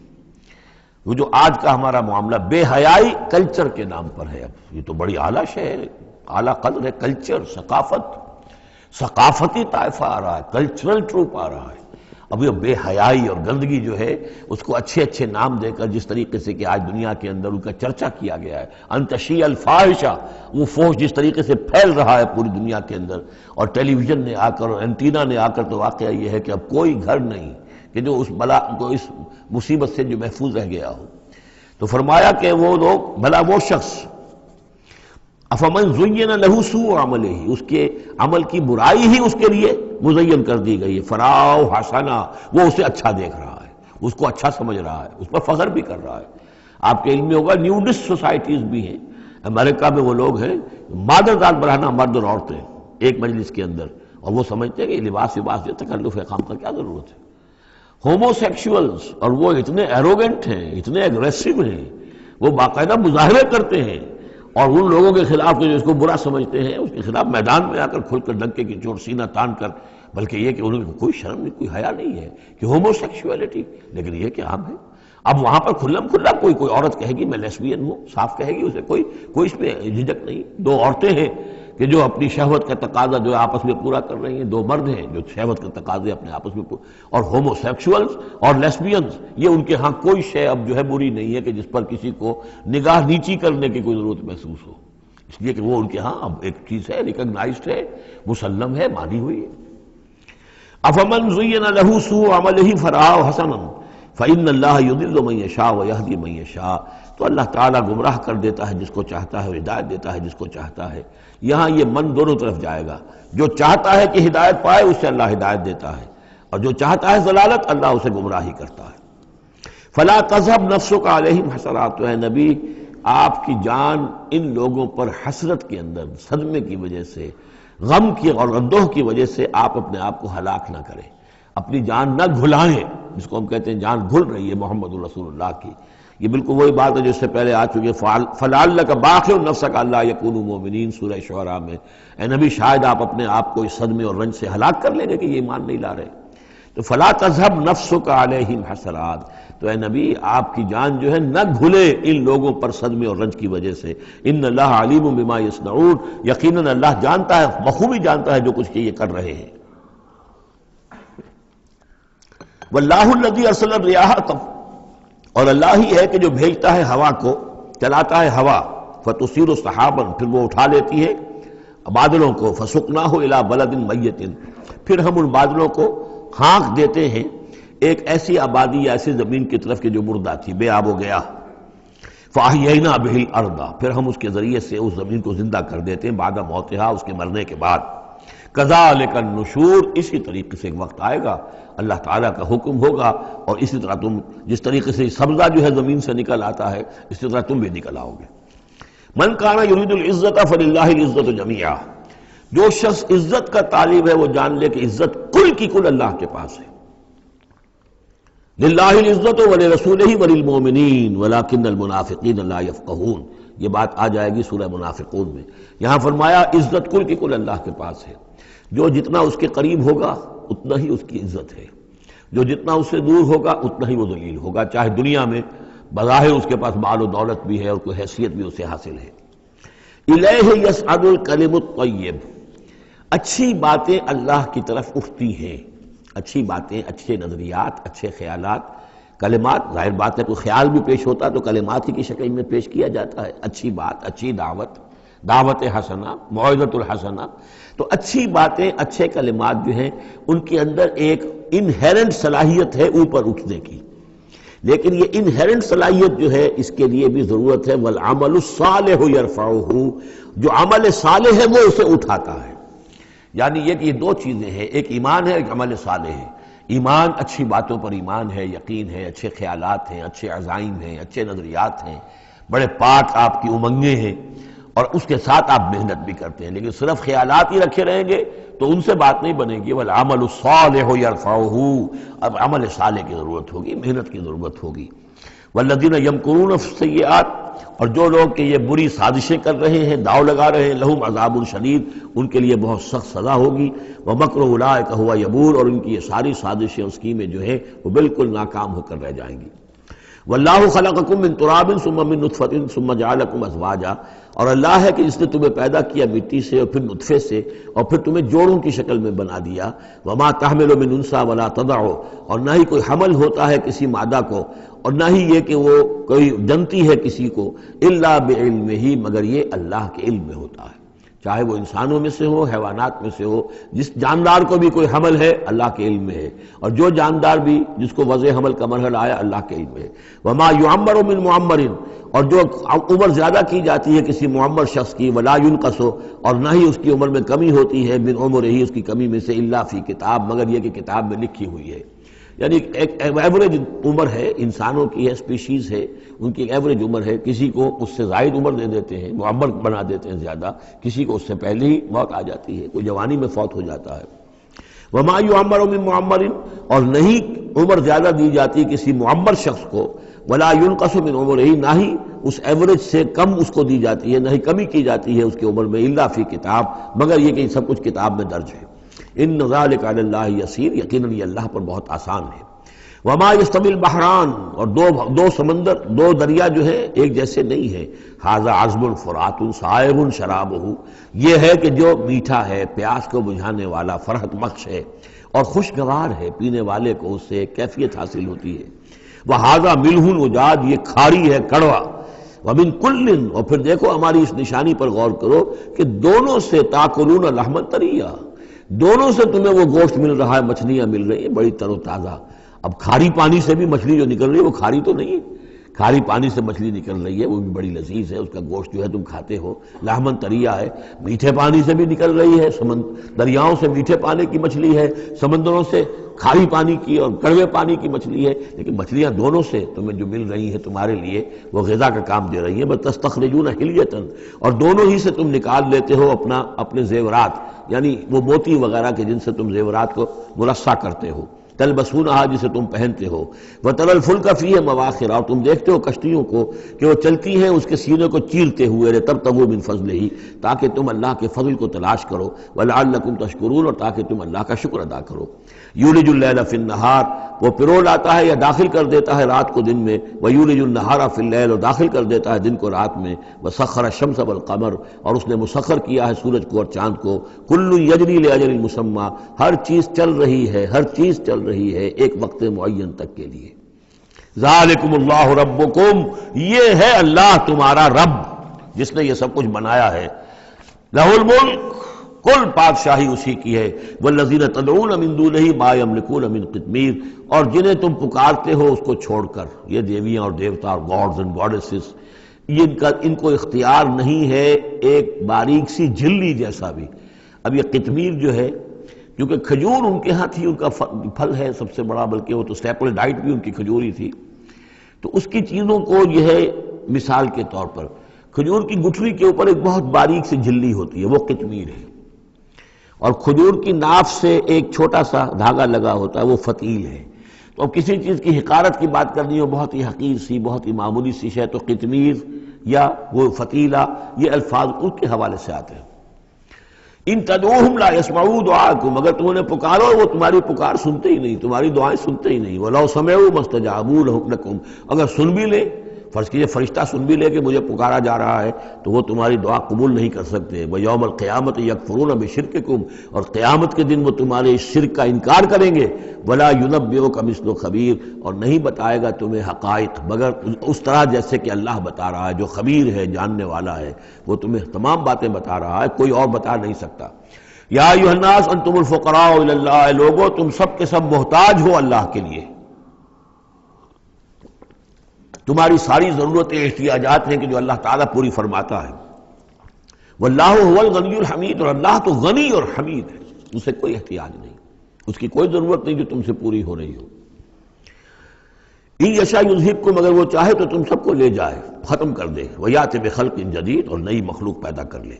وہ جو آج کا ہمارا معاملہ بے حیائی کلچر کے نام پر ہے، اب یہ تو بڑی اعلیٰ شے ہے، اعلیٰ قدر ہے. کلچر، ثقافتی طائفہ آ رہا ہے، کلچرل ٹروپ آ رہا ہے. اب یہ بے حیائی اور گندگی جو ہے اس کو اچھے اچھے نام دے کر، جس طریقے سے کہ آج دنیا کے اندر ان کا چرچا کیا گیا ہے، ان تشیع الفاحشہ، وہ فحش جس طریقے سے پھیل رہا ہے پوری دنیا کے اندر. اور ٹیلی ویژن نے آ کر اور اینٹینا نے آ کر، تو واقعہ یہ ہے کہ اب کوئی گھر نہیں کہ جو اس بلا کو اس مصیبت سے جو محفوظ رہ گیا ہو۔ تو فرمایا کہ وہ لوگ، بھلا وہ شخص، افمن زین لہ سوء عملہ، اس کے عمل کی برائی ہی اس کے لیے مزین کر دی گئی ہے، فراؤ حسنا، وہ اسے اچھا دیکھ رہا ہے، اس کو اچھا سمجھ رہا ہے، اس پر فخر بھی کر رہا ہے۔ آپ کے علم میں ہوگا نیوڈسٹ سوسائٹیز بھی ہیں، امریکہ میں وہ لوگ ہیں مادر ذات برہنہ مرد اور عورتیں ایک مجلس کے اندر، اور وہ سمجھتے ہیں کہ لباس جو تکلف خام کا کیا ضرورت ہے۔ ہومو سیکشولز، اور وہ اتنے ایروگنٹ ہیں، اتنے اگریسو ہیں، وہ باقاعدہ مظاہرے کرتے ہیں، اور ان لوگوں کے خلاف جو اس کو برا سمجھتے ہیں اس کے خلاف میدان میں آ کر کھل کر ڈنکے کی چوٹ سینہ تان کر، بلکہ یہ کہ انہیں کوئی شرم نہیں، کوئی حیا نہیں ہے کہ ہومو سیکشولیٹی، لیکن یہ کہ عام ہے۔ اب وہاں پر کھلم کھلا کوئی عورت کہے گی میں لیسبین ہوں، صاف کہے گی، اسے کوئی اس میں جھجک نہیں۔ دو عورتیں ہیں کہ جو اپنی شہوت کا تقاضا جو آپس میں پورا کر رہی ہیں، دو مرد ہیں جو شہوت کا تقاضے اپنے آپس میں اور ہومو سیکشولز اور لیسبینز، یہ ان کے ہاں کوئی شے اب جو ہے بری نہیں ہے کہ جس پر کسی کو نگاہ نیچی کرنے کی کوئی ضرورت محسوس ہو، اس لیے کہ وہ ان کے ہاں اب ایک چیز ہے، ریکگنائزڈ ہے، مسلم ہے، مانی ہوئی ہے۔ افمن زین لہ سوء عملہ فرآہ حسنا فإن اللہ یضل من یشاء ویہدی من یشاء، تو اللہ تعالیٰ گمراہ کر دیتا ہے جس کو چاہتا ہے، ہدایت دیتا ہے جس کو چاہتا ہے۔ یہاں یہ من دونوں طرف جائے گا، جو چاہتا ہے کہ ہدایت پائے اسے اللہ ہدایت دیتا ہے، اور جو چاہتا ہے ضلالت اللہ اسے گمراہی کرتا ہے۔ فلا تذهب نفسك علیہم حسرات، تو اے نبی آپ کی جان ان لوگوں پر حسرت کے اندر، صدمے کی وجہ سے، غم کی اور اندوہ کی وجہ سے آپ اپنے آپ کو ہلاک نہ کریں، اپنی جان نہ گھلائیں، جس کو ہم کہتے ہیں جان گھل رہی ہے محمد رسول اللہ کی۔ یہ بالکل وہی بات ہے جو اس سے پہلے آ چکی ہے، فَلَعَلَّكَ بَاخِعٌ نَفْسَكَ أَلَّا يَكُونُوا مُؤْمِنِينَ سورہ شعراء میں۔ اے نبی شاید آپ اپنے آپ کو اس صدمے اور رنج سے ہلاک کر لیں گے کہ یہ ایمان نہیں لا رہے۔ تو فَلَا تَذْهَبْ نَفْسُكَ عَلَيْهِمْ حَسَرَاتٍ، تو اے نبی آپ کی جان جو ہے نہ گھلے ان لوگوں پر صدمے اور رنج کی وجہ سے۔ ان اللہ علیم بما یصنعون، یقیناً اللہ جانتا ہے، بخوبی جانتا ہے جو کچھ کہ یہ کر رہے ہیں۔ واللہ الذی ارسل الرياح، اور اللہ ہی ہے کہ جو بھیجتا ہے ہوا کو، چلاتا ہے ہوا، فتصیر سحابا، پھر وہ اٹھا لیتی ہے بادلوں کو، فسقناہ الی بلد میت، پھر ہم ان بادلوں کو ہانک دیتے ہیں ایک ایسی آبادی یا ایسی زمین کی طرف کہ جو مردہ تھی، بے آب و گیا۔ فاحیینا بہ الارض، پھر ہم اس کے ذریعے سے اس زمین کو زندہ کر دیتے ہیں بعد موتہا، اس کے مرنے کے بعد۔ کذالک النشور، اسی طریقے سے ایک وقت آئے گا، اللہ تعالیٰ کا حکم ہوگا، اور اسی طرح تم جس طریقے سے سبزہ جو ہے زمین سے نکل آتا ہے اسی طرح تم بھی نکل آؤ گے۔ من کان یرید العزت فللہ العزت جمیعا، جو شخص عزت کا طالب ہے وہ جان لے کہ عزت کل کی کل اللہ کے پاس ہے۔ للہ العزت ولرسولہ وللمؤمنین ولکن المنافقین لا یفقہون، یہ بات آ جائے گی سورہ منافقون میں۔ یہاں فرمایا عزت کل کی کل اللہ کے پاس ہے، جو جتنا اس کے قریب ہوگا اتنا ہی اس کی عزت ہے، جو جتنا اس سے دور ہوگا اتنا ہی وہ ذلیل ہوگا، چاہے دنیا میں بظاہر اس کے پاس مال و دولت بھی ہے اور کوئی حیثیت بھی اسے حاصل ہے۔ الیہ یصعد الکلم الطیب، اچھی باتیں اللہ کی طرف اٹھتی ہیں، اچھی باتیں، اچھے نظریات، اچھے خیالات، کلمات، ظاہر بات ہے کوئی خیال بھی پیش ہوتا تو کلمات ہی کی شکل میں پیش کیا جاتا ہے، اچھی بات، اچھی دعوت، دعوت حسنہ، موعظۃ الحسنہ، تو اچھی باتیں، اچھے کلمات جو ہیں ان کے اندر ایک انہیرنٹ صلاحیت ہے اوپر اٹھنے کی، لیکن یہ انہیرنٹ صلاحیت جو ہے اس کے لیے بھی ضرورت ہے والعمل الصالح یرفعہ، جو عمل صالح ہے وہ اسے اٹھاتا ہے۔ یعنی یہ کہ یہ دو چیزیں ہیں، ایک ایمان ہے، ایک عمل صالح ہے۔ ایمان اچھی باتوں پر ایمان ہے، یقین ہے، اچھے خیالات ہیں، اچھے عزائم ہیں، اچھے نظریات ہیں، بڑے پاک آپ کی امنگیں ہیں، اور اس کے ساتھ آپ محنت بھی کرتے ہیں، لیکن صرف خیالات ہی رکھے رہیں گے تو ان سے بات نہیں بنے گی۔ والعمل الصالح یرفعہ، اب عمل صالح کی ضرورت ہوگی، محنت کی ضرورت ہوگی۔ والذین یمکرون فی السیئات، اور جو لوگ کہ یہ بری سازشیں کر رہے ہیں، داؤ لگا رہے ہیں، لہم عذاب شدید، ان کے لیے بہت سخت سزا ہوگی۔ ومکر اولئک ھو یبور، اور ان کی یہ ساری سازشیں اور اسکیمیں جو ہیں وہ بالکل ناکام ہو کر رہ جائیں گی۔ واللہ خلقکم من تراب ثم من نطفۃ ثم جعلکم ازواجا، اور اللہ ہے کہ جس نے تمہیں پیدا کیا مٹی سے اور پھر نطفے سے اور پھر تمہیں جوڑوں کی شکل میں بنا دیا۔ وما تحمل من انثی ولا تضع، اور نہ ہی کوئی حمل ہوتا ہے کسی مادہ کو، اور نہ ہی یہ کہ وہ کوئی جنتی ہے کسی کو، الا بعلمہ، مگر یہ اللہ کے علم میں ہوتا ہے۔ چاہے وہ انسانوں میں سے ہو، حیوانات میں سے ہو، جس جاندار کو بھی کوئی حمل ہے اللہ کے علم میں ہے، اور جو جاندار بھی جس کو وضع حمل کا مرحلہ آیا اللہ کے علم میں ہے۔ وما یعمر من معمر، اور جو عمر زیادہ کی جاتی ہے کسی معمر شخص کی، ولا ینقص، اور نہ ہی اس کی عمر میں کمی ہوتی ہے، من عمرہ، اس کی کمی میں سے، الا فی کتاب، مگر یہ کہ کتاب میں لکھی ہوئی ہے۔ یعنی ایک ایوریج عمر ہے، انسانوں کی ہے، اسپیشیز ہے، ان کی ایک ایوریج عمر ہے، کسی کو اس سے زائد عمر دے دیتے ہیں، معمر بنا دیتے ہیں زیادہ، کسی کو اس سے پہلے ہی موت آ جاتی ہے، کوئی جوانی میں فوت ہو جاتا ہے۔ وما یعمر من معمر، اور نہیں عمر زیادہ دی جاتی کسی معمر شخص کو، ولا ینقص من عمرہ، نہ ہی اس ایوریج سے کم اس کو دی جاتی ہے، نہ ہی کمی کی جاتی ہے اس کی عمر میں، الا فی کتاب، مگر یہ کہ سب کچھ کتاب میں درج ہے۔ ان ذلک علی اللہ یسیر، یقیناً یہ اللہ پر بہت آسان ہے۔ وما یستوی البحران، اور دو سمندر، دو دریا جو ہے ایک جیسے نہیں ہے۔ ھذا عذب فرات سائغ شرابہ، یہ ہے کہ جو میٹھا ہے، پیاس کو بجھانے والا، فرحت بخش ہے اور خوشگوار ہے، پینے والے کو اس سے کیفیت حاصل ہوتی ہے۔ وھذا ملح اجاج، یہ کھاری ہے، کڑوا۔ ومن کل، اور پھر دیکھو ہماری اس نشانی پر غور کرو کہ دونوں سے تاکلون لحما طریا، دونوں سے تمہیں وہ گوشت مل رہا ہے، مچھلیاں مل رہی ہیں بڑی تر و تازہ۔ اب کھاری پانی سے بھی مچھلی جو نکل رہی ہے وہ کھاری تو نہیں ہے، کھاری پانی سے مچھلی نکل رہی ہے، وہ بھی بڑی لذیذ ہے، اس کا گوشت جو ہے تم کھاتے ہو، لحمن طریا ہے۔ میٹھے پانی سے بھی نکل رہی ہے، دریاؤں سے میٹھے پانی کی مچھلی ہے، سمندروں سے کھاری پانی کی اور کڑوے پانی کی مچھلی ہے، لیکن مچھلیاں دونوں سے تمہیں جو مل رہی ہیں تمہارے لیے وہ غذا کا کام دے رہی ہیں۔ بس تستخرجون حلیۃ، اور دونوں ہی سے تم نکال لیتے ہو اپنے زیورات، یعنی وہ موتی وغیرہ کے جن سے تم زیورات کو مرصع کرتے ہو، تلبسونہا، جسے تم پہنتے ہو، وتری الفلک فیہ مواخر، اور تم دیکھتے ہو کشتیوں کو کہ وہ چلتی ہیں اس کے سینے کو چیرتے ہوئے، لتبتغوا من فضلہ، تاکہ تم اللہ کے فضل کو تلاش کرو، ولعلکم تشکرون، اور تاکہ تم اللہ کا شکر ادا کرو۔ یولج اللیل فی النہار، وہ پرو لاتا ہے یا داخل کر دیتا ہے رات کو دن میں، ویولج النہار فی اللیل، اور داخل کر دیتا ہے دن کو رات میں، وسخر الشمس والقمر، اور اس نے مسخر کیا ہے سورج کو اور چاند کو، کل یجری لاجل مسمى، ہر چیز چل رہی ہے، ہر چیز چل رہی ہے ایک وقت معین تک کے لیے۔ ذالکم اللہ ربکم، یہ ہے اللہ تمہارا رب جس نے یہ سب کچھ بنایا ہے۔ لہ الملک، کل بادشاہی اسی کی ہے۔ والذین تدعون من دونہ ما یملکون من قطمیر، اور جنہیں تم پکارتے ہو اس کو چھوڑ کر، یہ دیویاں اور دیوتا اور گاڈز اینڈ گاڈیسز، ان کو اختیار نہیں ہے ایک باریک سی جھلی جیسا بھی۔ اب یہ قطمیر جو ہے، کیونکہ کھجور ان کے ہاں تھی، ان کا پھل ہے سب سے بڑا، بلکہ وہ تو اسٹیپل ڈائٹ بھی ان کی کھجور ہی تھی، تو اس کی چیزوں کو یہ ہے مثال کے طور پر کھجور کی گٹھلی کے اوپر ایک بہت باریک سی جھلی ہوتی ہے، وہ قطمیر ہے، اور کھجور کی ناف سے ایک چھوٹا سا دھاگا لگا ہوتا ہے، وہ فتیل ہے۔ تو اب کسی چیز کی حقارت کی بات کرنی ہو، بہت ہی حقیر سی، بہت ہی معمولی سی شے، تو قطمیر یا وہ فتیلہ، یہ الفاظ اس کے حوالے سے آتے ہیں۔ ان تدعوہم لا یسمعوا دعاءکم، اگر تم انہیں پکارو وہ تمہاری پکار سنتے ہی نہیں، تمہاری دعائیں سنتے ہی نہیں۔ وَلَوْ سَمِعُوا مَا اسْتَجَابُوا لَكُمْ، اگر سن بھی لے، فرض کیجئے فرشتہ سن بھی لے کہ مجھے پکارا جا رہا ہے، تو وہ تمہاری دعا قبول نہیں کر سکتے۔ وَيَوْمَ الْقِيَامَةِ يَكْفُرُونَ بِشِرْكِكُمْ، اور قیامت کے دن وہ تمہارے اس شرک کا انکار کریں گے۔ وَلَا يُنَبِّئُكَ مِثْلُ خَبِيرٍ، اور نہیں بتائے گا تمہیں حقائق مگر اس طرح جیسے کہ اللہ بتا رہا ہے، جو خبیر ہے، جاننے والا ہے، وہ تمہیں تمام باتیں بتا رہا ہے، کوئی اور بتا نہیں سکتا۔ یا ایھا الناس انتم الفقراء الی اللہ، لوگو تم سب کے سب محتاج ہو اللہ کے لیے، تمہاری ساری ضرورتیں احتیاجات ہیں کہ جو اللہ تعالیٰ پوری فرماتا ہے۔ واللہ هو الغنی الحمید، اور اللہ تو غنی اور حمید ہے، اسے کوئی احتیاج نہیں، اس کی کوئی ضرورت نہیں جو تم سے پوری ہو رہی ہو۔ ان یشاء یذہبکم، اگر وہ چاہے تو تم سب کو لے جائے، ختم کر دے، ویأتی بخلق جدید، اور نئی مخلوق پیدا کر لے۔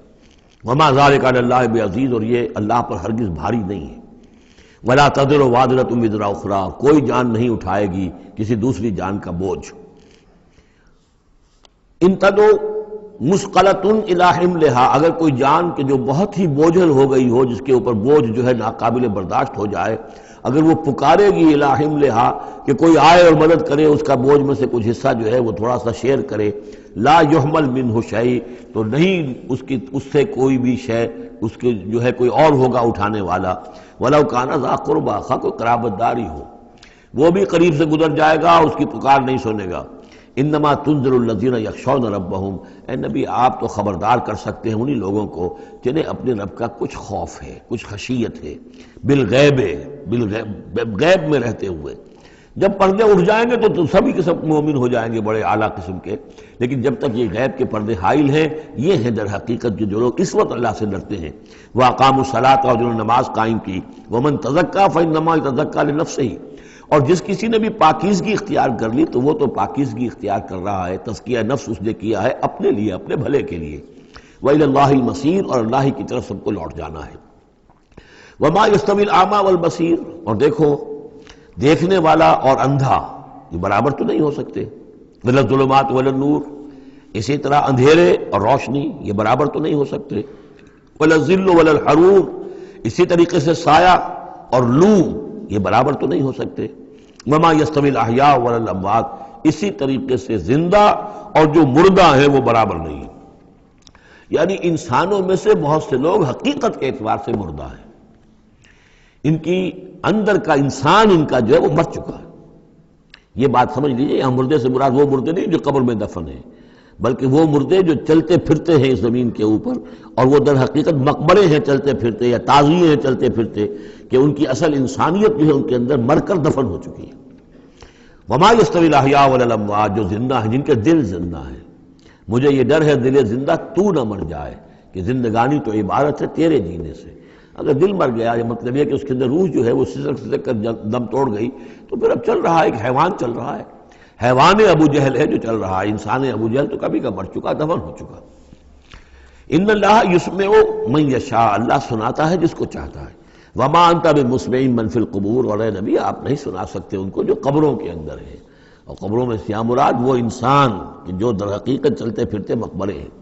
وما ذلک علی اللہ بعزیز، اور یہ اللہ پر ہرگز بھاری نہیں ہے۔ ولا تزر وازرۃ وزر اخری، کوئی جان نہیں اٹھائے گی کسی دوسری جان کا بوجھ۔ ان تدعو مثقلۃ الی حملھا، اگر کوئی جان کہ جو بہت ہی بوجھل ہو گئی ہو، جس کے اوپر بوجھ جو ہے ناقابل برداشت ہو جائے، اگر وہ پکارے گی الی حملھا کہ کوئی آئے اور مدد کرے، اس کا بوجھ میں سے کچھ حصہ جو ہے وہ تھوڑا سا شیئر کرے، لا یحمل منہ شیء، تو نہیں اس سے کوئی بھی شے، اس کے جو ہے کوئی اور ہوگا اٹھانے والا۔ ولو کان ذا قربی، خواہ کوئی قرابت داری ہو، وہ بھی قریب سے گزر جائے گا، اس کی پکار نہیں سنے گا۔ انما تنذر الذین یخشون ربہم، اے نبی آپ تو خبردار کر سکتے ہیں انہی لوگوں کو جنہیں اپنے رب کا کچھ خوف ہے، کچھ خشیت ہے، بالغیب ہے، غیب میں رہتے ہوئے۔ جب پردے اٹھ جائیں گے تو سبھی کے سب مومن ہو جائیں گے بڑے اعلیٰ قسم کے، لیکن جب تک یہ غیب کے پردے حائل ہیں، یہ ہیں در حقیقت جو لوگ اس وقت اللہ سے ڈرتے ہیں۔ وَأَقَامُوا الصَّلَاةَ، اور جنہوں نے نماز قائم کی، وَمَن تَزَكَّىٰ فَإِنَّمَا يَتَزَكَّىٰ لِنَفْسِهِ، اور جس کسی نے بھی پاکیزگی اختیار کر لی تو وہ تو پاکیزگی اختیار کر رہا ہے، تزکیہ نفس اس نے کیا ہے اپنے لیے، اپنے بھلے کے لیے۔ وَإِلَى اللَّهِ الْمَصِيرُ، اور اللہ ہی کی طرف سب کو لوٹ جانا ہے۔ وَمَا يَسْتَوِي الْأَعْمَىٰ وَالْبَصِيرُ، اور دیکھو دیکھنے والا اور اندھا یہ برابر تو نہیں ہو سکتے۔ وَلَا الظُّلُمَاتُ وَلَا النُّورُ، اسی طرح اندھیرے اور روشنی یہ برابر تو نہیں ہو سکتے۔ وَلَا الظِّلُّ وَلَا الْحَرُورُ، اسی طریقے سے سایہ اور لو یہ برابر تو نہیں ہو سکتے۔ وَمَا يَسْتَوِي الْأَحْيَاءُ وَلَا الْأَمْوَاتُ، اسی طریقے سے زندہ اور جو مردہ ہیں وہ برابر نہیں ہیں۔ یعنی انسانوں میں سے بہت سے لوگ حقیقت کے اعتبار سے مردہ ہیں، ان کی اندر کا انسان ان کا جو ہے وہ مر چکا ہے۔ یہ بات سمجھ لیجیے، یہاں مردے سے مراد وہ مردے نہیں جو قبر میں دفن ہیں، بلکہ وہ مردے جو چلتے پھرتے ہیں اس زمین کے اوپر، اور وہ در حقیقت مقبرے ہیں چلتے پھرتے، یا تعزیے ہیں چلتے پھرتے، کہ ان کی اصل انسانیت جو ہے ان کے اندر مر کر دفن ہو چکی ہے۔ وما یستوی الاحیاء ولا الاموات، جو زندہ ہیں، جن کے دل زندہ ہیں۔ مجھے یہ ڈر ہے دل زندہ تو نہ مر جائے، کہ زندگانی تو عبارت ہے تیرے جینے سے۔ اگر دل مر گیا، یہ مطلب یہ کہ اس کے اندر روح جو ہے وہ سسک کر دم توڑ گئی، تو پھر اب چل رہا ہے، ایک حیوان چل رہا ہے، حیوان ابو جہل ہے جو چل رہا ہے، انسان ابو جہل تو کبھی کا مر چکا، دفن ہو چکا۔ ان اللہ یسمع من یشاء، اللہ سناتا ہے جس کو چاہتا ہے۔ وما انت بمسمع من فی القبور، اور اے نبی آپ نہیں سنا سکتے ان کو جو قبروں کے اندر ہیں، اور قبروں میں سے مراد وہ انسان کہ جو در حقیقت چلتے پھرتے مقبرے ہیں۔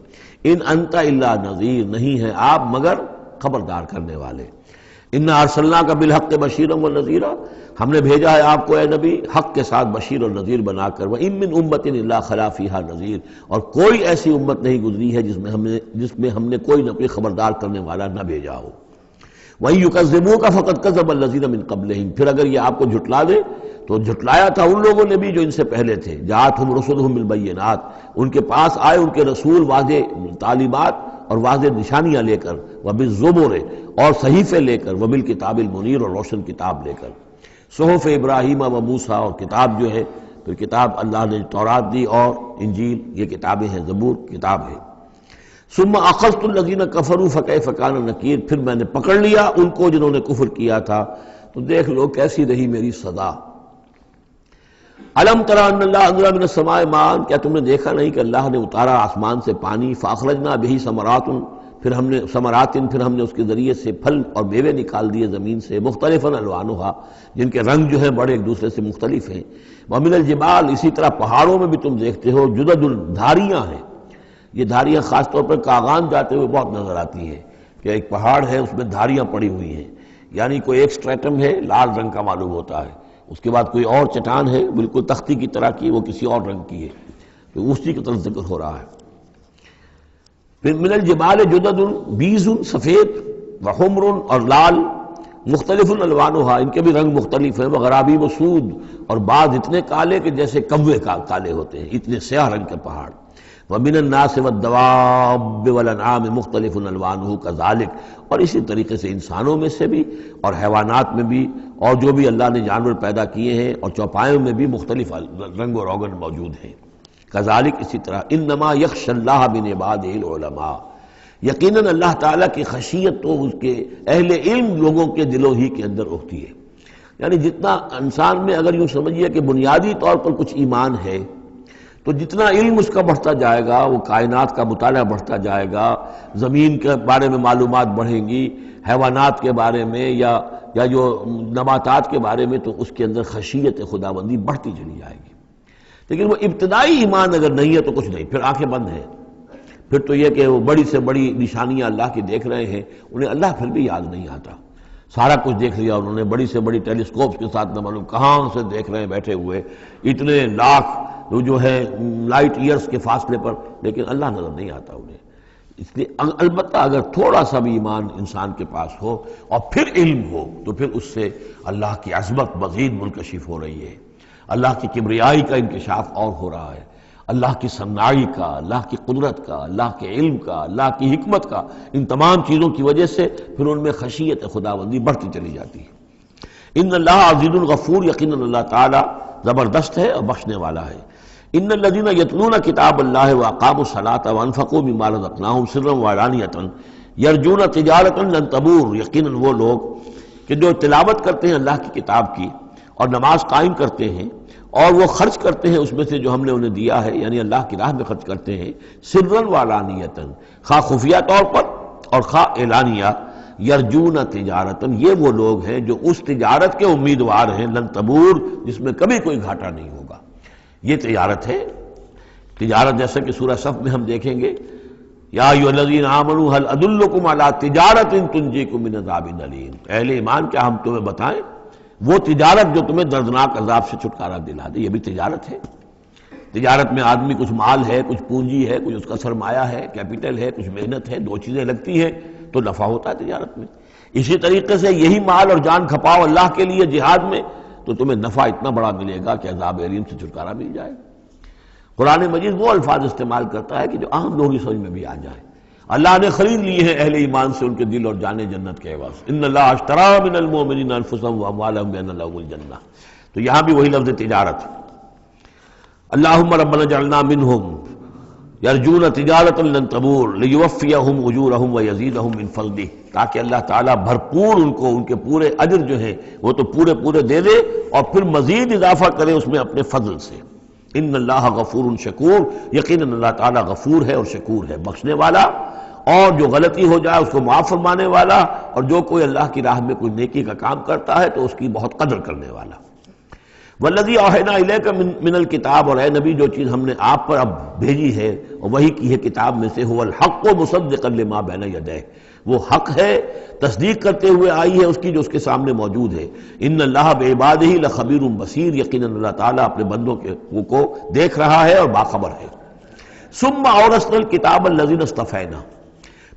ان انت الا نذیر، نہیں ہے آپ مگر خبردار کرنے والے۔ انا ارسلناک بالحق بشیرا ونذیرا، ہم نے بھیجا ہے آپ کو اے نبی حق کے ساتھ بشیر اور نذیر بنا کر۔ وان من امۃ الا خلا فیہا نذیر، اور کوئی ایسی امت نہیں گزری ہے جس میں ہم نے کوئی نہ کوئی خبردار کرنے والا نہ بھیجا ہو۔ وَإِن يُكَذِّبُوكَ فَقَدْ كَذَّبَ الَّذِينَ مِن قَبْلِهِمْ، پھر اگر یہ آپ کو جھٹلا دے تو جھٹلایا تھا ان لوگوں نے بھی جو ان سے پہلے تھے۔ جاءتہم رسلہم بالبینات، ان کے پاس آئے ان کے رسول واضح تعلیمات اور واضح نشانیاں لے کر، وبالزبر، اور صحیفے لے کر، وبالکتاب المنیر، اور روشن کتاب لے کر۔ صحف ابراہیم و موسیٰ، اور کتاب جو ہے پھر کتاب اللہ نے تورات دی اور انجیل، یہ کتابیں ہیں، زبور کتاب ہے۔ ثم اخذت الذین کفروا فکیف کان نکیر، پھر میں نے پکڑ لیا ان کو جنہوں نے کفر کیا تھا، تو دیکھ لو کیسی رہی میری سزا۔ الم تری ان اللہ انزل من السماء ماء، کیا تم نے دیکھا نہیں کہ اللہ نے اتارا آسمان سے پانی، فاخرجنا به ثمرات، پھر ہم نے اس کے ذریعے سے پھل اور میوے نکال دیے زمین سے، مختلفا الوانھا، جن کے رنگ جو ہیں بڑے ایک دوسرے سے مختلف ہیں۔ ومن الجبال، اسی طرح پہاڑوں میں بھی تم دیکھتے ہو، جدد، دھاریاں ہیں۔ یہ دھاریاں خاص طور پر کاغان جاتے ہوئے بہت نظر آتی ہیں، کہ ایک پہاڑ ہے اس میں دھاریاں پڑی ہوئی ہیں، یعنی کوئی ایک سٹریٹم ہے لال رنگ کا معلوم ہوتا ہے، اس کے بعد کوئی اور چٹان ہے بالکل تختی کی طرح کی، وہ کسی اور رنگ کی ہے، تو اسی کی طرف ذکر ہو رہا ہے۔ پھر من الجبال جدد، بیض، سفید، وحمر، اور لال، مختلف الوانھا، ان کے بھی رنگ مختلف ہیں، وغرابیب سود، اور بعض اتنے کالے کہ جیسے کوے کالے ہوتے ہیں، اتنے سیاہ رنگ کے پہاڑ۔ وَمِنَ النَّاسِ وَالدَّوَابِّ وَالْأَنْعَامِ مُخْتَلِفٌ أَلْوَانُهُ كَذَلِكَ، اور اسی طریقے سے انسانوں میں سے بھی اور حیوانات میں بھی، اور جو بھی اللہ نے جانور پیدا کیے ہیں اور چوپایوں میں بھی مختلف رنگ و روغن موجود ہیں۔ کذالک، اسی طرح، انما یخشی اللہ من عبادہ العلماء، یقیناً اللہ تعالیٰ کی خشیت تو اس کے اہل علم لوگوں کے دلوں ہی کے اندر ہوتی ہے۔ یعنی جتنا انسان میں اگر یوں سمجھیے کہ بنیادی طور پر کچھ ایمان ہے، تو جتنا علم اس کا بڑھتا جائے گا، وہ کائنات کا مطالعہ بڑھتا جائے گا، زمین کے بارے میں معلومات بڑھیں گی، حیوانات کے بارے میں یا جو نباتات کے بارے میں، تو اس کے اندر خشیت خداوندی بڑھتی چلی جائے گی۔ لیکن وہ ابتدائی ایمان اگر نہیں ہے تو کچھ نہیں، پھر آنکھیں بند ہیں، پھر تو یہ کہ وہ بڑی سے بڑی نشانیاں اللہ کی دیکھ رہے ہیں، انہیں اللہ پھر بھی یاد نہیں آتا۔ سارا کچھ دیکھ لیا انہوں نے، بڑی سے بڑی ٹیلیسکوپس کے ساتھ نہ معلوم کہاں سے دیکھ رہے ہیں بیٹھے ہوئے، اتنے لاکھ جو ہے لائٹ ایئرز کے فاصلے پر، لیکن اللہ نظر نہیں آتا انہیں۔ اس لیے البتہ اگر تھوڑا سا بھی ایمان انسان کے پاس ہو اور پھر علم ہو، تو پھر اس سے اللہ کی عظمت مزید منکشف ہو رہی ہے، اللہ کی کبریائی کا انکشاف اور ہو رہا ہے۔ اللہ کی صناعی کا، اللہ کی قدرت کا، اللہ کے علم کا، اللہ کی حکمت کا، ان تمام چیزوں کی وجہ سے پھر ان میں خشیت خداوندی بڑھتی چلی جاتی ہے۔ ان اللہ عزیز الغفور، یقیناً اللہ تعالیٰ زبردست ہے اور بخشنے والا ہے۔ ان الذین یتلون کتاب اللہ واقاموا الصلاۃ وانفقوا مما رزقناہم سرا وعلانیۃ یرجون تجارۃ لن تبور، یقیناً وہ لوگ کہ جو تلاوت کرتے ہیں اللہ کی کتاب کی اور نماز قائم کرتے ہیں اور وہ خرچ کرتے ہیں اس میں سے جو ہم نے انہیں دیا ہے، یعنی اللہ کی راہ میں خرچ کرتے ہیں، سرا وعلانیۃ، خواہ خفیہ طور پر اور خواہ اعلانیہ، یرجون تجارتن، یہ وہ لوگ ہیں جو اس تجارت کے امیدوار ہیں، لن تبور، جس میں کبھی کوئی گھاٹا نہیں ہوگا۔ یہ تجارت ہے، تجارت جیسا کہ سورہ صف میں ہم دیکھیں گے، یا ایھا الذین آمنوا هل ادلکم علی تجارۃ تنجیکم من عذاب الیم، اہل ایمان کیا ہم تمہیں بتائیں وہ تجارت جو تمہیں دردناک عذاب سے چھٹکارا دلا دے۔ یہ بھی تجارت ہے۔ تجارت میں آدمی کچھ مال ہے، کچھ پونجی ہے، کچھ اس کا سرمایہ ہے، کیپٹل ہے، کچھ محنت ہے، دو چیزیں لگتی ہیں تو نفع ہوتا ہے تجارت میں۔ اسی طریقے سے یہی مال اور جان کھپاؤ اللہ کے لیے جہاد میں تو تمہیں نفع اتنا بڑا ملے گا کہ عذاب علیم سے چھٹکارا مل جائے۔ قرآن مجید وہ الفاظ استعمال کرتا ہے کہ جو عام لوگوں کی سمجھ میں بھی آ جائے۔ اللہ نے خرید لیے ہیں اہل ایمان سے ان کے دل اور جانیں جنت کے عوض، ان اللہ اشتری من المؤمنین انفسهم واموالهم بان لهم الجنہ، تو یہاں بھی وہی لفظ تجارت۔ اللہم ربنا اجعلنا منہم یرجون تجارۃ لن تبور لیوفیہم اجورہم ویزیدہم من فضلہ، تاکہ اللہ تعالیٰ بھرپور ان کو ان کے پورے اجر جو ہیں وہ تو پورے دے دے اور پھر مزید اضافہ کرے اس میں اپنے فضل سے۔ ان اللہ غفور شکور، یقیناً اللہ تعالیٰ غفور ہے اور شکور ہے، بخشنے والا اور جو غلطی ہو جائے اس کو معاف فرمانے والا، اور جو کوئی اللہ کی راہ میں کوئی نیکی کا کام کرتا ہے تو اس کی بہت قدر کرنے والا۔ والذی اوحینا الیک من الکتاب، اور اے نبی جو چیز ہم نے آپ پر اب بھیجی ہے اور وہی کی ہے کتاب میں سے، هو الحق مصدقا لما بین یدیہ، وہ حق ہے تصدیق کرتے ہوئے آئی ہے اس کی جو اس کے سامنے موجود ہے۔ ان اللہ بعبادہ لخبیر بصیر، یقیناً اللہ تعالیٰ اپنے بندوں کو دیکھ رہا ہے اور باخبر ہے۔ ثم اورثنا الکتاب الذین اصطفینا،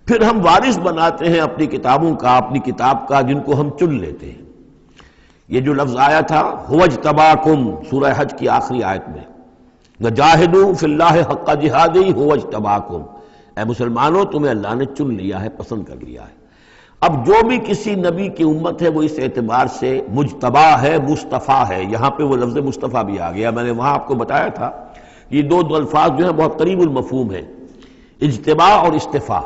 پھر ہم وارث بناتے ہیں اپنی کتابوں کا، اپنی کتاب کا جن کو ہم چن لیتے ہیں۔ یہ جو لفظ آیا تھا هو اجتباکم، سورہ حج کی آخری آیت میں، وجاہدوا فی اللہ حق جہادہ هو اجتباکم، اے مسلمانوں تمہیں اللہ نے چن لیا ہے، پسند کر لیا ہے۔ اب جو بھی کسی نبی کی امت ہے وہ اس اعتبار سے مجتبی ہے، مصطفیٰ ہے۔ یہاں پہ وہ لفظ مصطفیٰ بھی آ گیا، میں نے وہاں آپ کو بتایا تھا یہ دو الفاظ جو ہیں بہت قریب المفہوم ہیں، اجتباء اور استفاء،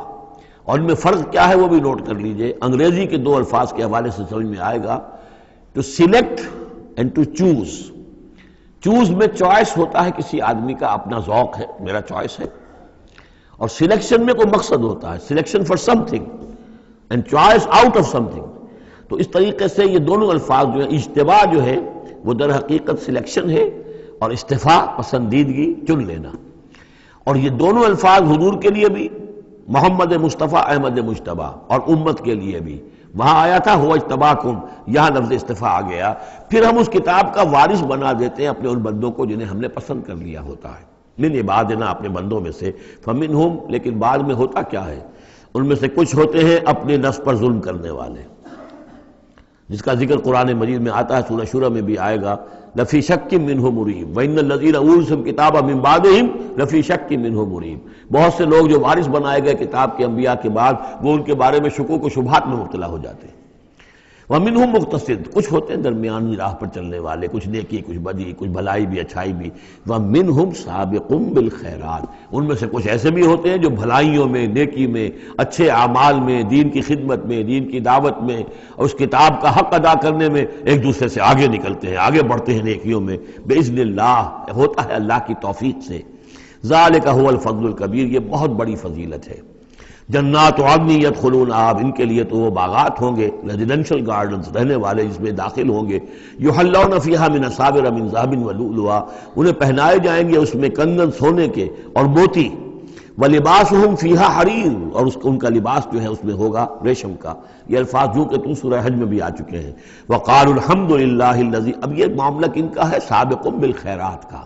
اور ان میں فرق کیا ہے وہ بھی نوٹ کر لیجئے۔ انگریزی کے دو الفاظ کے حوالے سے سمجھ میں آئے گا، to select and to choose. Choose میں چوائس ہوتا ہے کسی آدمی کا، اپنا ذوق ہے، میرا چوائس ہے، اور سلیکشن میں کوئی مقصد ہوتا ہے، selection for some thing and choice out of some thing. تو اس طریقے سے یہ دونوں الفاظ جو ہیں، اجتباء جو ہے وہ در حقیقت سلیکشن ہے، اور استفاء پسندیدگی، چن لینا۔ اور یہ دونوں الفاظ حضور کے لیے بھی، محمد مصطفیٰ احمد مجتبی، اور امت کے لیے بھی۔ وہاں آیا تھا هو اجتباکم، یہاں لفظ استفاء آ گیا۔ پھر ہم اس کتاب کا وارث بنا دیتے ہیں اپنے ان بندوں کو جنہیں ہم نے پسند کر لیا ہوتا ہے، من عبادنا، اپنے بندوں میں سے، فمنہم، لیکن بعد میں ہوتا کیا ہے، ان میں سے کچھ ہوتے ہیں اپنے نفس پر ظلم کرنے والے، جس کا ذکر قرآن مجید میں آتا ہے، سورہ شورى میں بھی آئے گا، لفی شک منہ مریب وان الذین اورثوا الکتاب من بعدہم لفی شک منہ مریب، بہت سے لوگ جو وارث بنائے گئے کتاب کے انبیاء کے بعد وہ ان کے بارے میں شکوک و شبہات میں مبتلا ہو جاتے ہیں۔ ومنہم مقتصد، کچھ ہوتے ہیں درمیانی راہ پر چلنے والے، کچھ نیکی کچھ بدی، کچھ بھلائی بھی اچھائی بھی۔ ومنہم سابق بالخیرات، ان میں سے کچھ ایسے بھی ہوتے ہیں جو بھلائیوں میں، نیکی میں، اچھے اعمال میں، دین کی خدمت میں، دین کی دعوت میں اور اس کتاب کا حق ادا کرنے میں ایک دوسرے سے آگے نکلتے ہیں، آگے بڑھتے ہیں نیکیوں میں، باذن اللہ، ہوتا ہے اللہ کی توفیق سے۔ ذالک هو الفضل الکبیر، یہ بہت بڑی فضیلت ہے۔ جنات عدن یدخلونہا، ان کے لیے تو وہ باغات ہوں گے، ریزیڈینشل گارڈنز، رہنے والے جس میں داخل ہوں گے، یحلون فیہا من اساور من ذہب ولؤلؤا، انہیں پہنائے جائیں گے اس میں کنگن سونے کے اور موتی، ولباسہم فیہا حریر، اور ان کا لباس جو ہے اس میں ہوگا ریشم کا۔ یہ الفاظ جو کہ تو سورہ حج میں بھی آ چکے ہیں۔ وقالوا الحمد للہ الذی، اب یہ معاملہ کن کا ہے، سابق بالخیرات کا۔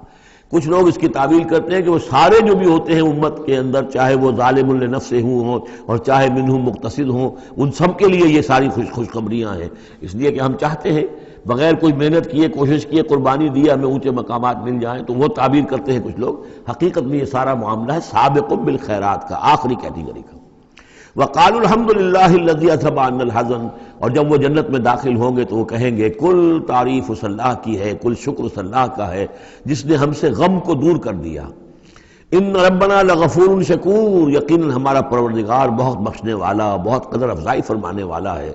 کچھ لوگ اس کی تعویل کرتے ہیں کہ وہ سارے جو بھی ہوتے ہیں امت کے اندر، چاہے وہ ظالم لنفسہ ہوں اور چاہے منہم مقتصد ہوں، ان سب کے لیے یہ ساری خوشخبریاں ہیں، اس لیے کہ ہم چاہتے ہیں بغیر کوئی محنت کیے، کوشش کیے، قربانی دی ہمیں اونچے مقامات مل جائیں، تو وہ تعبیر کرتے ہیں کچھ لوگ۔ حقیقت میں یہ سارا معاملہ ہے سابق بالخیرات کا، آخری کیٹیگری کا۔ وقالوا الحمد للہ الذی اذھب عنا الحزن، اور جب وہ جنت میں داخل ہوں گے تو وہ کہیں گے کل تعریف اس اللہ کی ہے، کل شکر اس اللہ کا ہے جس نے ہم سے غم کو دور کر دیا۔ ان ربنا لغفور شکور، یقیناً ہمارا پروردگار بہت بخشنے والا، بہت قدر افزائی فرمانے والا ہے۔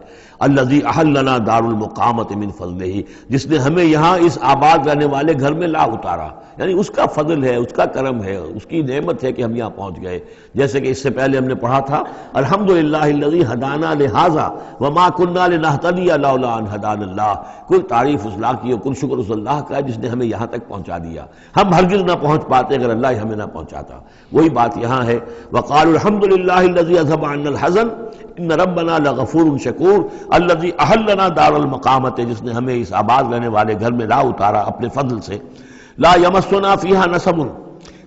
الذی احلنا دار المقامۃ من فضلہ، جس نے ہمیں یہاں اس آباد رہنے والے گھر میں لا اتارا، یعنی اس کا فضل ہے، اس کا کرم ہے، اس کی نعمت ہے کہ ہم یہاں پہنچ گئے۔ جیسے کہ اس سے پہلے ہم نے پڑھا تھا الحمدللہ الذی ہدانا لہذا وما کنا لنہتدی لولا ان ہدانا اللہ، کل تعریف اس اللہ کی اور کل شکر اس اللہ کا ہے جس نے ہمیں یہاں تک پہنچا دیا، ہم ہرگز نہ پہنچ پاتے اگر اللہ ہی ہمیں نہ پہنچاتا۔ وہی بات یہاں ہے، وقالوا الحمدللہ الذی اذھب عنا الحزن ان ربنا لغفور شکور الذی احلنا دار المقامۃ، جس نے ہمیں اس آباد رہنے والے گھر میں لا اتارا اپنے فضل سے۔ لا یمسنا فیہا نصب،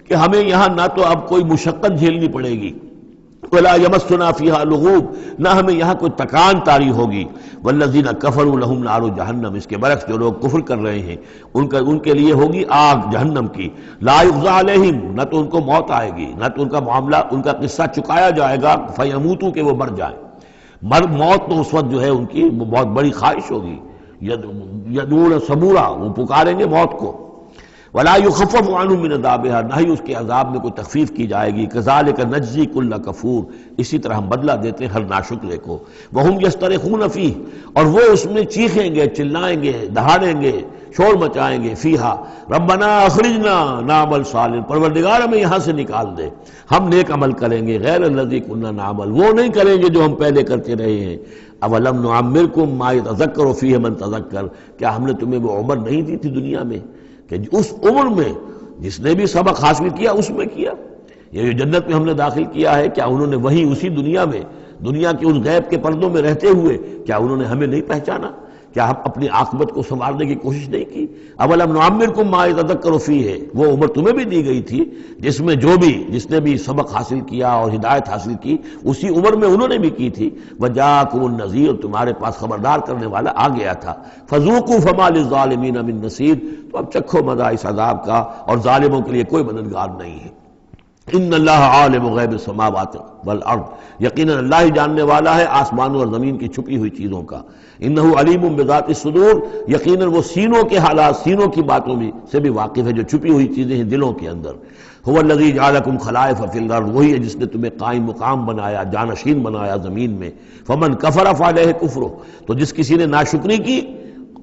کہ ہمیں یہاں نہ تو اب کوئی مشقت جھیلنی پڑے گی، ولا یمسنا فیہا لغوب، نہ ہمیں یہاں کوئی تکان طاری ہوگی۔ والذین کفروا لہم نار جہنم، اس کے برعکس جو لوگ کفر کر رہے ہیں ان کے لیے ہوگی آگ جہنم کی۔ لا یقضی علیہم، نہ تو ان کو موت آئے گی، نہ تو ان کا معاملہ، ان کا قصہ چکایا جائے گا، فیموتوا، کہ وہ مر جائیں۔ موت تو اس وقت جو ہے ان کی بہت بڑی خواہش ہوگی، یدعون ثبورا، وہ پکاریں گے موت کو۔ ولا یخفف عنہم من عذابها، نہ ہی اس کے عذاب میں کوئی تخفیف کی جائے گی۔ کذالک نجزی کل کفور، اسی طرح ہم بدلہ دیتے ہیں ہر ناشکرے کو۔ وہم یصطرخون فیہ، اور وہ اس میں چیخیں گے، چلائیں گے، دہاڑیں گے، شور مچائیں گے، فیہا ربنا اخرجنا نعمل صالح، پروردگار ہمیں یہاں سے نکال دے، ہم نیک عمل کریں گے، غیر الذی کنا نعمل، وہ نہیں کریں گے جو ہم پہلے کرتے رہے ہیں۔ اولم نعمرکم ما یتذکر فیہ من تذکر، کیا ہم نے تمہیں وہ عمر نہیں دی تھی دنیا میں کہ اس عمر میں جس نے بھی سبق حاصل کیا اس میں کیا؟ یہ جو جنت میں ہم نے داخل کیا ہے، کیا انہوں نے وہی اسی دنیا میں، دنیا کے اس غیب کے پردوں میں رہتے ہوئے کیا انہوں نے ہمیں نہیں پہچانا؟ کیا ہم اپنی عاقبت کو سنوارنے کی کوشش نہیں کی؟ اولم نعمرکم ما یتذکر فیہ، وہ عمر تمہیں بھی دی گئی تھی جس میں جس نے بھی سبق حاصل کیا اور ہدایت حاصل کی اسی عمر میں انہوں نے بھی کی تھی۔ وجاءکم النذیر، تمہارے پاس خبردار کرنے والا آ گیا تھا۔ فذوقوا فما للظالمین من نصیر، تو اب چکھو مزہ اس عذاب کا، اور ظالموں کے لیے کوئی مددگار نہیں ہے۔ ان اللہ عالم غیب السماوات والارض، یقیناً اللہ ہی جاننے والا ہے آسمانوں اور زمین کی چھپی ہوئی چیزوں کا۔ انہ علیم بذات الصدور، یقیناً وہ سینوں کے حالات، سینوں کی باتوں میں سے بھی واقف ہے، جو چھپی ہوئی چیزیں ہیں دلوں کے اندر۔ هو الذی جعلکم خلائف فی الارض، وہی ہے جس نے تمہیں قائم مقام بنایا، جانشین بنایا زمین میں۔ فمن کفر فعلیہ کفرہ، تو جس کسی نے ناشکری کی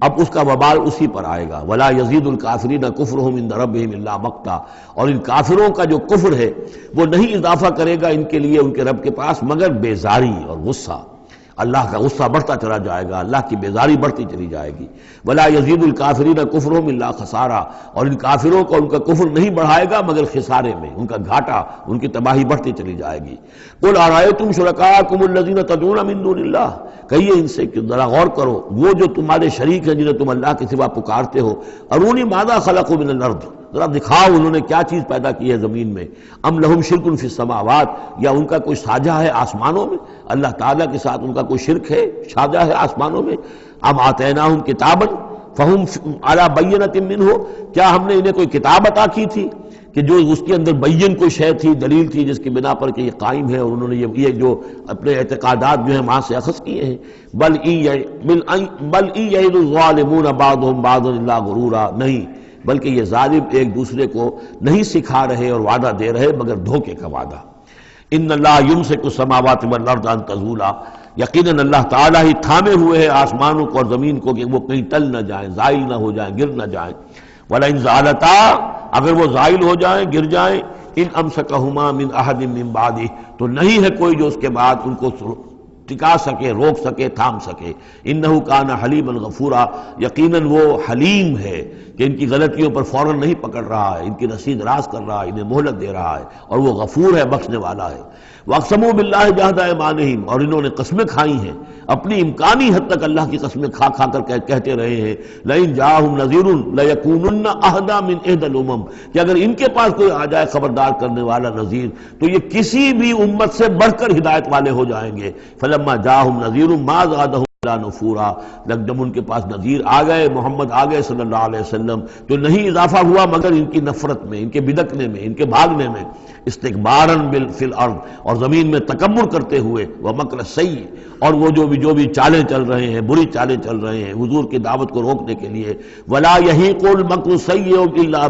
اب اس کا وبال اسی پر آئے گا۔ ولا یزید الکافرین کفرہم عند ربہم الا مقتا، اور ان کافروں کا جو کفر ہے وہ نہیں اضافہ کرے گا ان کے لیے ان کے رب کے پاس مگر بیزاری اور غصہ۔ اللہ کا غصہ بڑھتا چلا جائے گا، اللہ کی بیزاری بڑھتی چلی جائے گی۔ ولا یزید الکافرین کفرہم الا خسارا، اور ان کافروں کو ان کا کفر نہیں بڑھائے گا مگر خسارے میں، ان کا گھاٹا، ان کی تباہی بڑھتی چلی جائے گی۔ قل ارأیتم شرکاءکم الذین تدعون من دون اللہ، کہیے ان سے کہ ذرا غور کرو، وہ جو تمہارے شریک ہیں جنہیں تم اللہ کے سوا پکارتے ہو، ارونی ماذا خلقوا من الارض، ذرا دکھاؤ انہوں نے کیا چیز پیدا کی ہے زمین میں۔ ام لہم شرک فی السماوات، یا ان کا کوئی ساجہ ہے آسمانوں میں، اللہ تعالیٰ کے ساتھ ان کا کوئی شرک ہے، ساجہ ہے آسمانوں میں۔ ام آتیناہم کتابا فہم علی بینۃ منہ، کیا ہم نے انہیں کوئی کتاب عطا کی تھی کہ جو اس کے اندر بین کوئی شے تھی، دلیل تھی جس کی بنا پر کہ یہ قائم ہے، اور انہوں نے یہ جو اپنے اعتقادات جو ہیں وہاں سے اخذ کیے ہیں۔ بل ان یعد الظالمون بعضهم بعضا الا غرورا، نہیں بلکہ یہ ظالم ایک دوسرے کو نہیں سکھا رہے اور وعدہ دے رہے مگر دھوکے کا وعدہ۔ ان اللہ یمسک السماوات والارض ان تزولا، یقیناً اللہ تعالیٰ ہی تھامے ہوئے ہے آسمانوں کو اور زمین کو کہ وہ کہیں ٹل نہ جائیں، زائل نہ ہو جائیں، گر نہ جائیں۔ وَلَئِن زَالَتَا، اگر وہ زائل ہو جائیں، گر جائیں، ان امسکہما من احد من بعدہ، تو نہیں ہے کوئی جو اس کے بعد ان کو ٹکا سکے، روک سکے، تھام سکے۔ انہ کان حلیما غفورا، یقیناً وہ حلیم ہے کہ ان کی غلطیوں پر فوراً نہیں پکڑ رہا ہے، ان کی رسید راز کر رہا ہے، انہیں مہلت دے رہا ہے، اور وہ غفور ہے، بخشنے والا ہے۔ واقسموا باللہ جہد ایمانہم، اور انہوں نے قسمیں کھائی ہیں اپنی امکانی حد تک اللہ کی قسمیں کھا کھا کر کہتے رہے ہیں لئن جاءہم نذیر لیکونن اہدی من احدی الامم، کہ اگر ان کے پاس کوئی آ جائے خبردار کرنے والا نذیر تو یہ کسی بھی امت سے بڑھ کر ہدایت والے ہو جائیں گے۔ فلما جاءہم نذیر ما زادہم نفورا، جب ان کے پاس نذیر آ گئے، محمد آ گئے صلی اللہ علیہ وسلم، تو نہیں اضافہ ہوا مگر ان کی نفرت میں، ان کے بدکنے میں، ان کے بھاگنے میں، استکباراً فی الارض، اور زمین میں تکبر کرتے ہوئے، ومکر السیء، اور وہ جو بھی چالیں چل رہے ہیں، بری چالیں چل رہے ہیں حضور کی دعوت کو روکنے کے لیے، ولا یحیق المکر السیء الا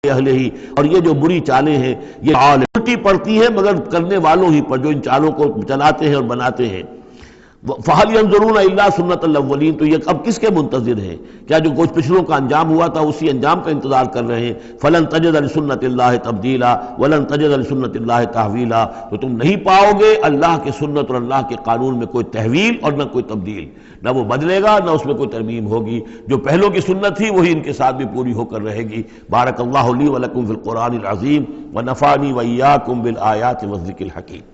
اہل ہی، اور یہ جو بری چالیں ہیں یہ الٹی پڑتی ہیں مگر کرنے والوں ہی پر، جو ان چالوں کو چلاتے ہیں اور بناتے ہیں۔ فَهَلْ يَنظُرُونَ إِلَّا سُنَّةَ الْأَوَّلِينَ، تو یہ اب کس کے منتظر ہیں؟ کیا جو کچھ پچھلوں کا انجام ہوا تھا اسی انجام کا انتظار کر رہے ہیں؟ فَلَن تَجِدَ لِسُنَّةِ اللَّهِ تَبْدِيلًا وَلَن تَجِدَ لِسُنَّةِ اللَّهِ تَحْوِيلًا، تو تم نہیں پاؤ گے اللہ کی سنت اور اللہ کے قانون میں کوئی تحویل اور نہ کوئی تبدیل، نہ وہ بدلے گا نہ اس میں کوئی ترمیم ہوگی، جو پہلوں کی سنت تھی وہی ان کے ساتھ بھی پوری ہو کر رہے گی۔ بارک اللہ لی ولکم فی القرآن العظیم ونفعنی وإیاکم بالآیات والذکر الحکیم۔